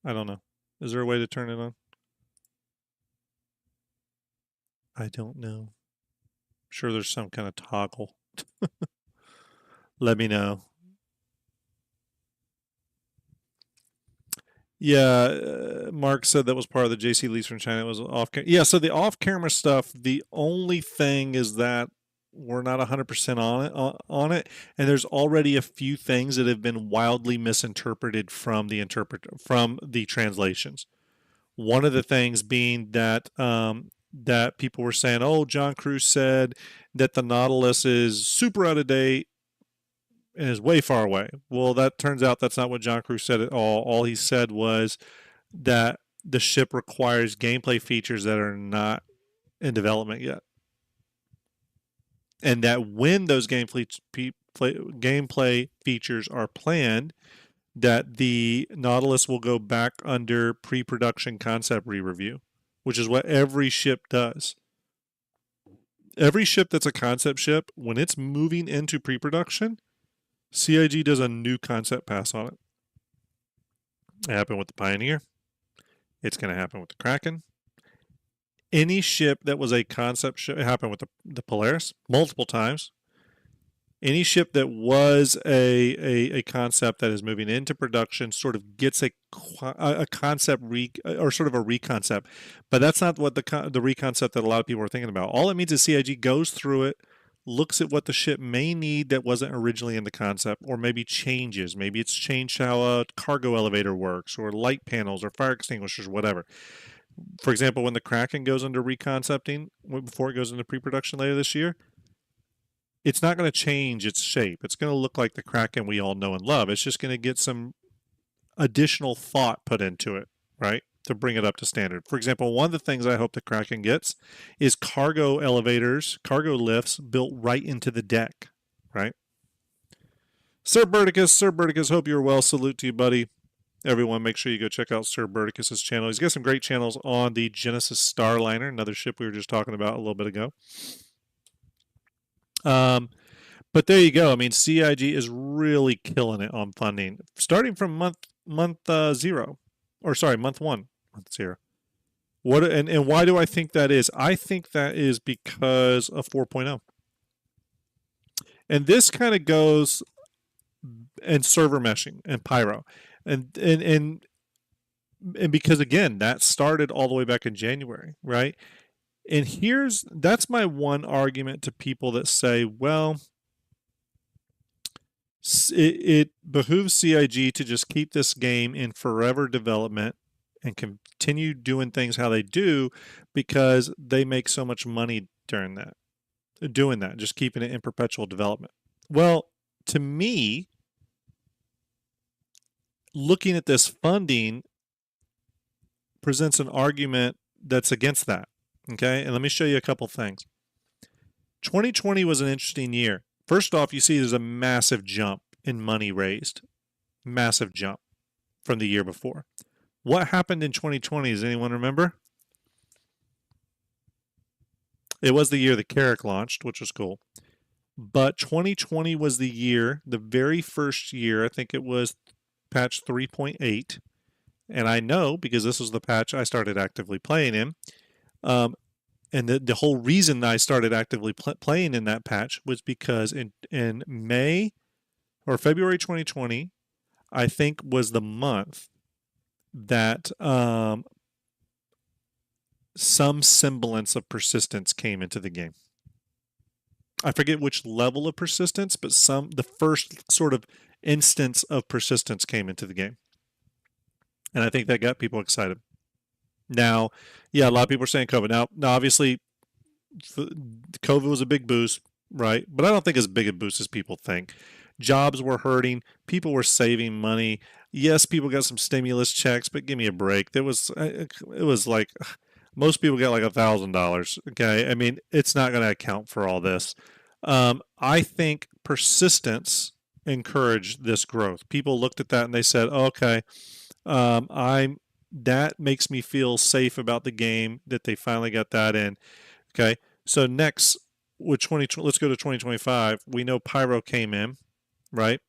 I don't know. Is there a way to turn it on? I don't know. I'm sure there's some kind of toggle. Let me know. Yeah, Mark said that was part of the JC lease from China. It was off. Yeah, so the off-camera stuff. The only thing is that we're not 100% on it, and there's already a few things that have been wildly misinterpreted from the translations. One of the things being that that people were saying, "Oh, John Cruise said that the Nautilus is super out of date and is way far away." Well, that turns out that's not what John Cruise said at all. All he said was that the ship requires gameplay features that are not in development yet, and that when those gameplay features are planned, that the Nautilus will go back under pre-production concept re-review, which is what every ship does. Every ship that's a concept ship, when it's moving into pre-production, CIG does a new concept pass on it. It happened with the Pioneer. It's going to happen with the Kraken. Any ship that was a concept ship, it happened with the Polaris multiple times. Any ship that was a concept that is moving into production sort of gets a concept or sort of a reconcept, but that's not what the reconcept that a lot of people are thinking about. All it means is CIG goes through it, looks at what the ship may need that wasn't originally in the concept, or maybe changes. Maybe it's changed how a cargo elevator works, or light panels, or fire extinguishers, whatever. For example, when the Kraken goes into reconcepting before it goes into pre-production later this year, it's not going to change its shape. It's going to look like the Kraken we all know and love. It's just going to get some additional thought put into it, right, to bring it up to standard. For example, one of the things I hope the Kraken gets is cargo elevators, cargo lifts built right into the deck, right? Sir Burticus, hope you're well. Salute to you, buddy. Everyone, make sure you go check out Sir Burticus's channel. He's got some great channels on the Genesis Starliner, another ship we were just talking about a little bit ago. But there you go. I mean, CIG is really killing it on funding, starting from month 0, or sorry, month 1, month 0. What and why do I think that is? I think that is because of 4.0, and this kind of goes and server meshing and Pyro, and because again that started all the way back in January, right? And that's my one argument to people that say, well, it behooves CIG to just keep this game in forever development and continue doing things how they do because they make so much money doing that, just keeping it in perpetual development. Well, to me, looking at this funding presents an argument that's against that. Okay, and let me show you a couple things. 2020 was an interesting year. First off, you see there's a massive jump in money raised. Massive jump from the year before. What happened in 2020? Does anyone remember? It was the year that Carrick launched, which was cool. But 2020 was the year, the very first year, I think it was patch 3.8. And I know because this was the patch I started actively playing in. And the whole reason I started actively playing in that patch was because in May or February 2020, I think was the month that some semblance of persistence came into the game. I forget which level of persistence, but the first sort of instance of persistence came into the game. And I think that got people excited. Now, yeah, a lot of people are saying COVID. Now obviously, COVID was a big boost, right? But I don't think as big a boost as people think. Jobs were hurting. People were saving money. Yes, people got some stimulus checks, but give me a break. It was like Most people get like $1,000. Okay, I mean it's not going to account for all this. I think persistence encouraged this growth. People looked at that and they said, oh, "Okay, I'm that makes me feel safe about the game that they finally got that in." Okay, so next with let's go to 2025. We know Pyro came in, right?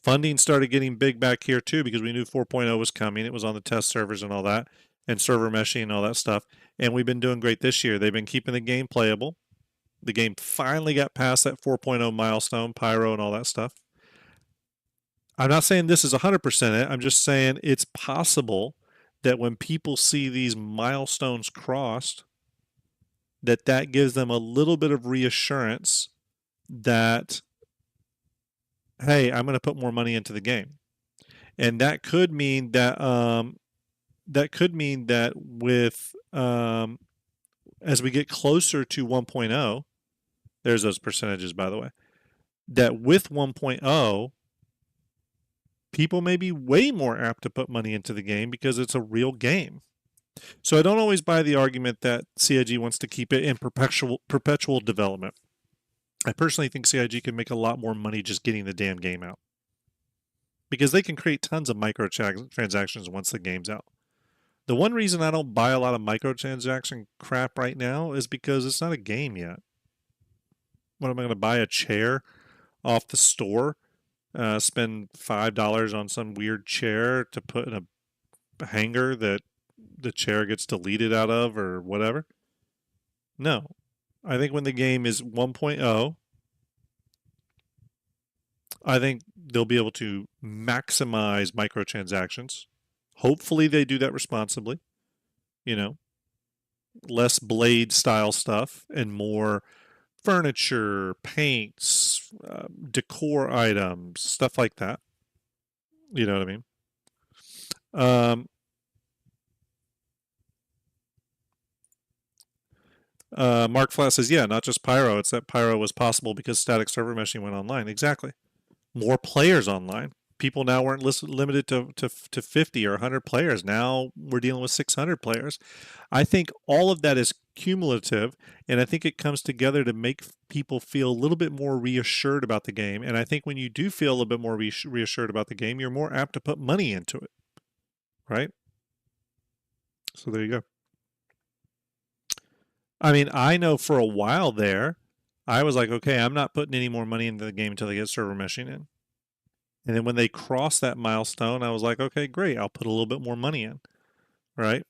Funding started getting big back here too because we knew 4.0 was coming. It was on the test servers and all that, and server meshing and all that stuff. And we've been doing great this year. They've been keeping the game playable. The game finally got past that 4.0 milestone, Pyro and all that stuff. I'm not saying this is 100% it. I'm just saying it's possible that when people see these milestones crossed, that gives them a little bit of reassurance that, hey, I'm going to put more money into the game. And that could mean that with as we get closer to 1.0, there's those percentages, by the way, that with 1.0, people may be way more apt to put money into the game because it's a real game. So I don't always buy the argument that CIG wants to keep it in perpetual development. I personally think CIG can make a lot more money just getting the damn game out, because they can create tons of microtransactions once the game's out. The one reason I don't buy a lot of microtransaction crap right now is because it's not a game yet. What am I going to buy a chair off the store? Spend $5 on some weird chair to put in a hanger that the chair gets deleted out of or whatever? No. I think when the game is 1.0, I think they'll be able to maximize microtransactions. Hopefully they do that responsibly. You know, less blade style stuff and more furniture, paints, decor items, stuff like that. You know what I mean? Mark Flat says, yeah, not just Pyro. It's that Pyro was possible because static server meshing went online. Exactly. More players online. People now weren't limited to 50 or 100 players. Now we're dealing with 600 players. I think all of that is cumulative, and I think it comes together to make people feel a little bit more reassured about the game. And I think when you do feel a little bit more reassured about the game, you're more apt to put money into it, right? So there you go. I mean, I know for a while there, I was like, okay, I'm not putting any more money into the game until they get server meshing in. And then when they crossed that milestone, I was like, okay, great, I'll put a little bit more money in, right?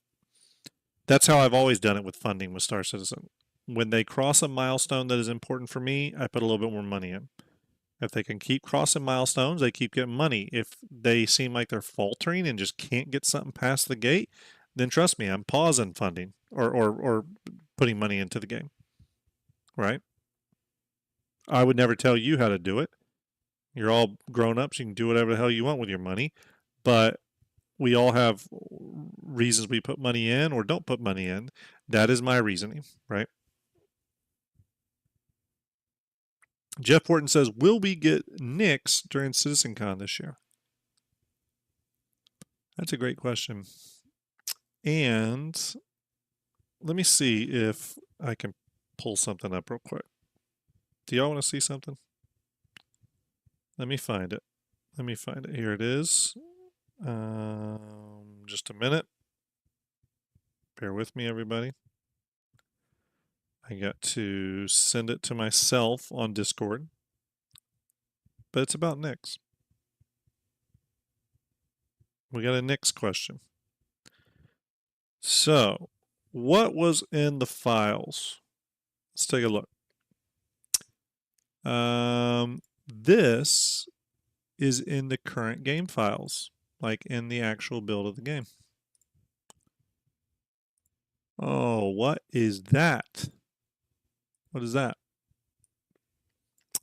That's how I've always done it with funding with Star Citizen. When they cross a milestone that is important for me, I put a little bit more money in. If they can keep crossing milestones, they keep getting money. If they seem like they're faltering and just can't get something past the gate, then trust me, I'm pausing funding or putting money into the game, right? I would never tell you how to do it. You're all grown ups. You can do whatever the hell you want with your money. But we all have reasons we put money in or don't put money in. That is my reasoning, right? Jeff Horton says, will we get Nix during CitizenCon this year? That's a great question. And let me see if I can pull something up real quick. Do y'all want to see something? Let me find it. Here it is. Just a minute. Bear with me, everybody. I got to send it to myself on Discord. But it's about Nix. We got a Nix question. So, what was in the files? Let's take a look. This is in the current game files, like in the actual build of the game. Oh, what is that? What is that?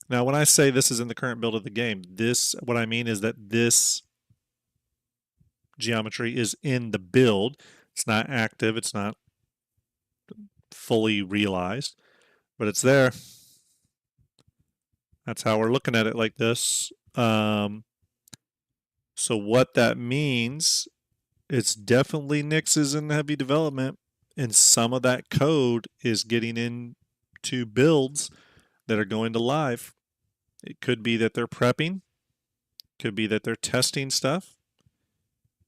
Now, when I say this is in the current build of the game, what I mean is that this geometry is in the build. It's not active. It's not fully realized, but it's there. That's how we're looking at it, like this. So what that means, it's definitely Nix is in heavy development. And some of that code is getting into builds that are going to live. It could be that they're prepping, could be that they're testing stuff.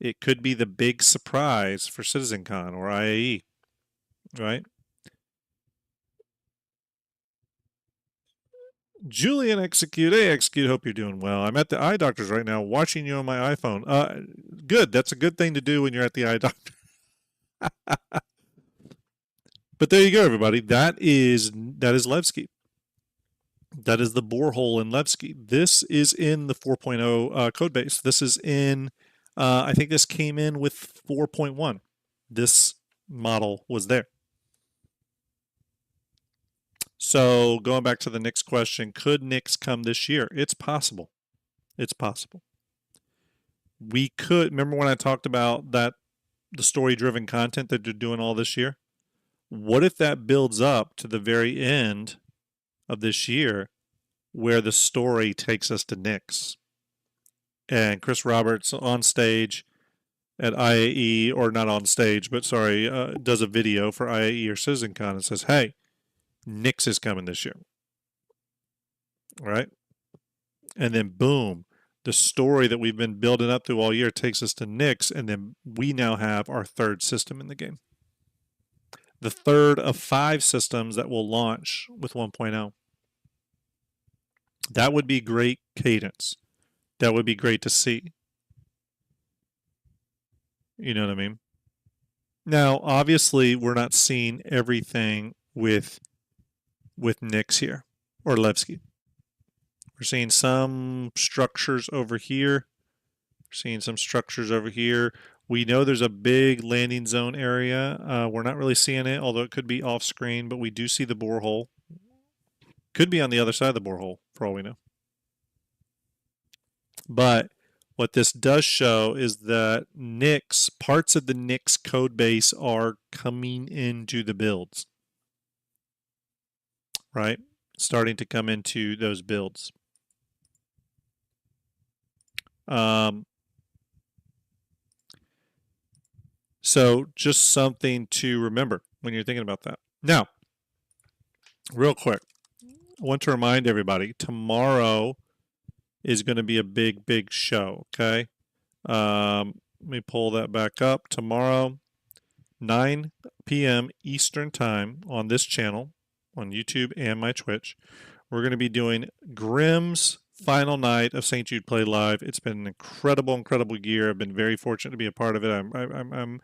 It could be the big surprise for CitizenCon or IAE, right? Julian Execute. Hey, Execute. Hope you're doing well. I'm at the eye doctor's right now watching you on my iPhone. Good. That's a good thing to do when you're at the eye doctor. But there you go, everybody. That is Levski. That is the borehole in Levski. This is in the 4.0 code base. This is in, I think this came in with 4.1. This model was there. So going back to the next question, could Nix come this year? It's possible. It's possible. We could, remember when I talked about that, the story-driven content that they're doing all this year? What if that builds up to the very end of this year where the story takes us to Nix? And Chris Roberts on stage at IAE, or not on stage, but sorry, does a video for IAE or CitizenCon and says, hey, Nix is coming this year. All right? And then boom, the story that we've been building up through all year takes us to Nix, and then we now have our third system in the game. The third of 5 systems that will launch with 1.0. That would be great cadence. That would be great to see. You know what I mean? Now, obviously, we're not seeing everything with Nix here, or Levski. We're seeing some structures over here. We're seeing some structures over here. We know there's a big landing zone area. We're not really seeing it, although it could be off screen, but we do see the borehole. Could be on the other side of the borehole, for all we know. But what this does show is that Nix, parts of the Nix code base are coming into the builds. Right? Starting to come into those builds. So just something to remember when you're thinking about that. Now, real quick, I want to remind everybody, tomorrow is going to be a big, big show, okay? Let me pull that back up. Tomorrow, 9 p.m. Eastern Time on this channel, on YouTube and my Twitch, we're going to be doing Grimm's final night of St. Jude Play Live. It's been an incredible, incredible year. I've been very fortunate to be a part of it. I'm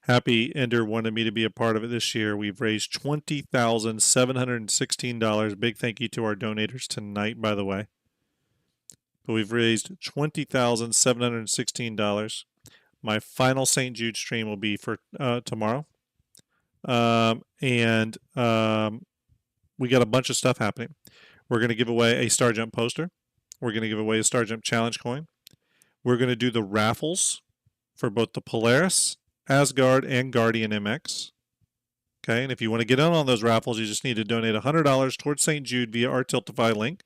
happy Ender wanted me to be a part of it this year. We've raised $20,716. Big thank you to our donators tonight, by the way. But we've raised $20,716. My final St. Jude stream will be for tomorrow. We got a bunch of stuff happening. We're going to give away a Starjump poster. We're going to give away a Starjump challenge coin. We're going to do the raffles for both the Polaris, Asgard, and Guardian MX. Okay, and if you want to get in on those raffles, you just need to donate $100 towards St. Jude via our Tiltify link.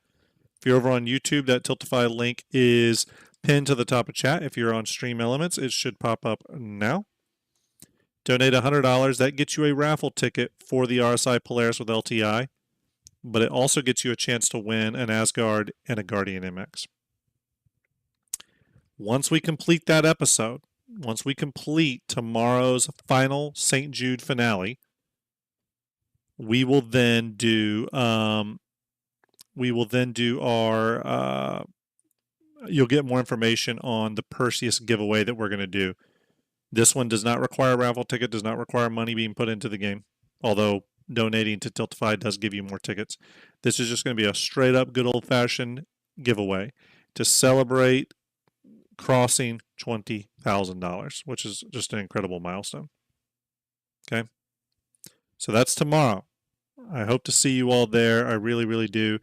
If you're over on YouTube, that Tiltify link is pinned to the top of chat. If you're on Stream Elements, it should pop up now. Donate $100. That gets you a raffle ticket for the RSI Polaris with LTI, but it also gets you a chance to win an Asgard and a Guardian MX. Once we complete that episode, once we complete tomorrow's final St. Jude finale, we will then do our you'll get more information on the Perseus giveaway that we're going to do. This one does not require a raffle ticket, does not require money being put into the game, although donating to Tiltify does give you more tickets. This is just going to be a straight up good old fashioned giveaway to celebrate crossing $20,000, which is just an incredible milestone. Okay. So that's tomorrow. I hope to see you all there. I really, really do.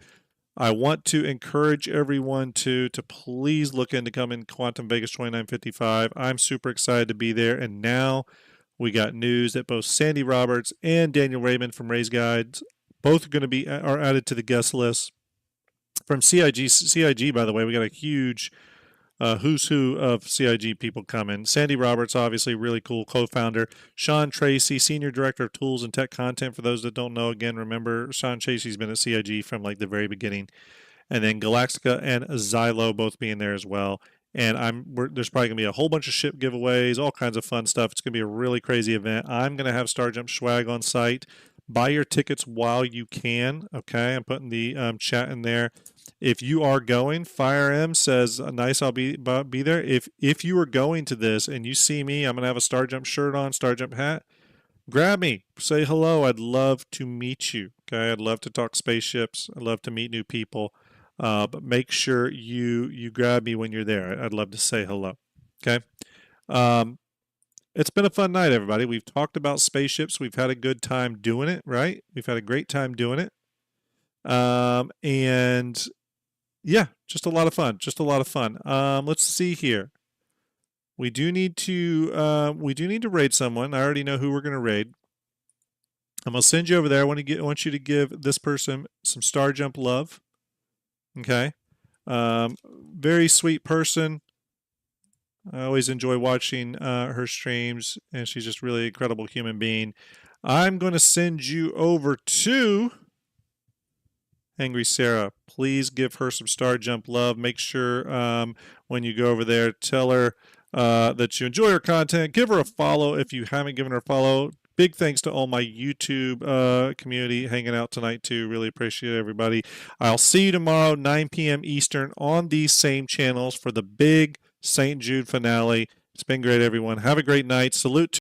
I want to encourage everyone to please look into coming Quantum Vegas 2955. I'm super excited to be there. And now we got news that both Sandy Roberts and Daniel Raymond from Raise Guides both are going to are added to the guest list. From CIG, by the way, we got a huge who's who of CIG people coming. Sandy Roberts, obviously, really cool co-founder. Sean Tracy, Senior Director of Tools and Tech Content. For those that don't know, again, remember, Sean Tracy's been at CIG from like the very beginning. And then Galactica and Xylo both being there as well. And there's probably going to be a whole bunch of ship giveaways, all kinds of fun stuff. It's going to be a really crazy event. I'm going to have Starjump swag on site. Buy your tickets while you can. Okay, I'm putting the chat in there. If you are going, Fire M says, nice, I'll be there. If you are going to this and you see me, I'm going to have a Starjump shirt on, Starjump hat. Grab me, say hello. I'd love to meet you. Okay, I'd love to talk spaceships. I'd love to meet new people. But make sure you grab me when you're there. I'd love to say hello. Okay. It's been a fun night, everybody. We've talked about spaceships. We've had a good time doing it, right? We've had a great time doing it. And yeah, just a lot of fun. Just a lot of fun. Let's see here. We do need to raid someone. I already know who we're going to raid. I'm going to send you over there. I want you to give this person some Starjump love. Okay. Very sweet person. I always enjoy watching her streams, and she's just really incredible human being. I'm going to send you over to Angry Sarah. Please give her some Starjump love. Make sure when you go over there, tell her that you enjoy her content. Give her a follow if you haven't given her a follow. Big thanks to all my YouTube community hanging out tonight, too. Really appreciate everybody. I'll see you tomorrow, 9 p.m. Eastern, on these same channels for the big St. Jude finale. It's been great, everyone. Have a great night. Salute to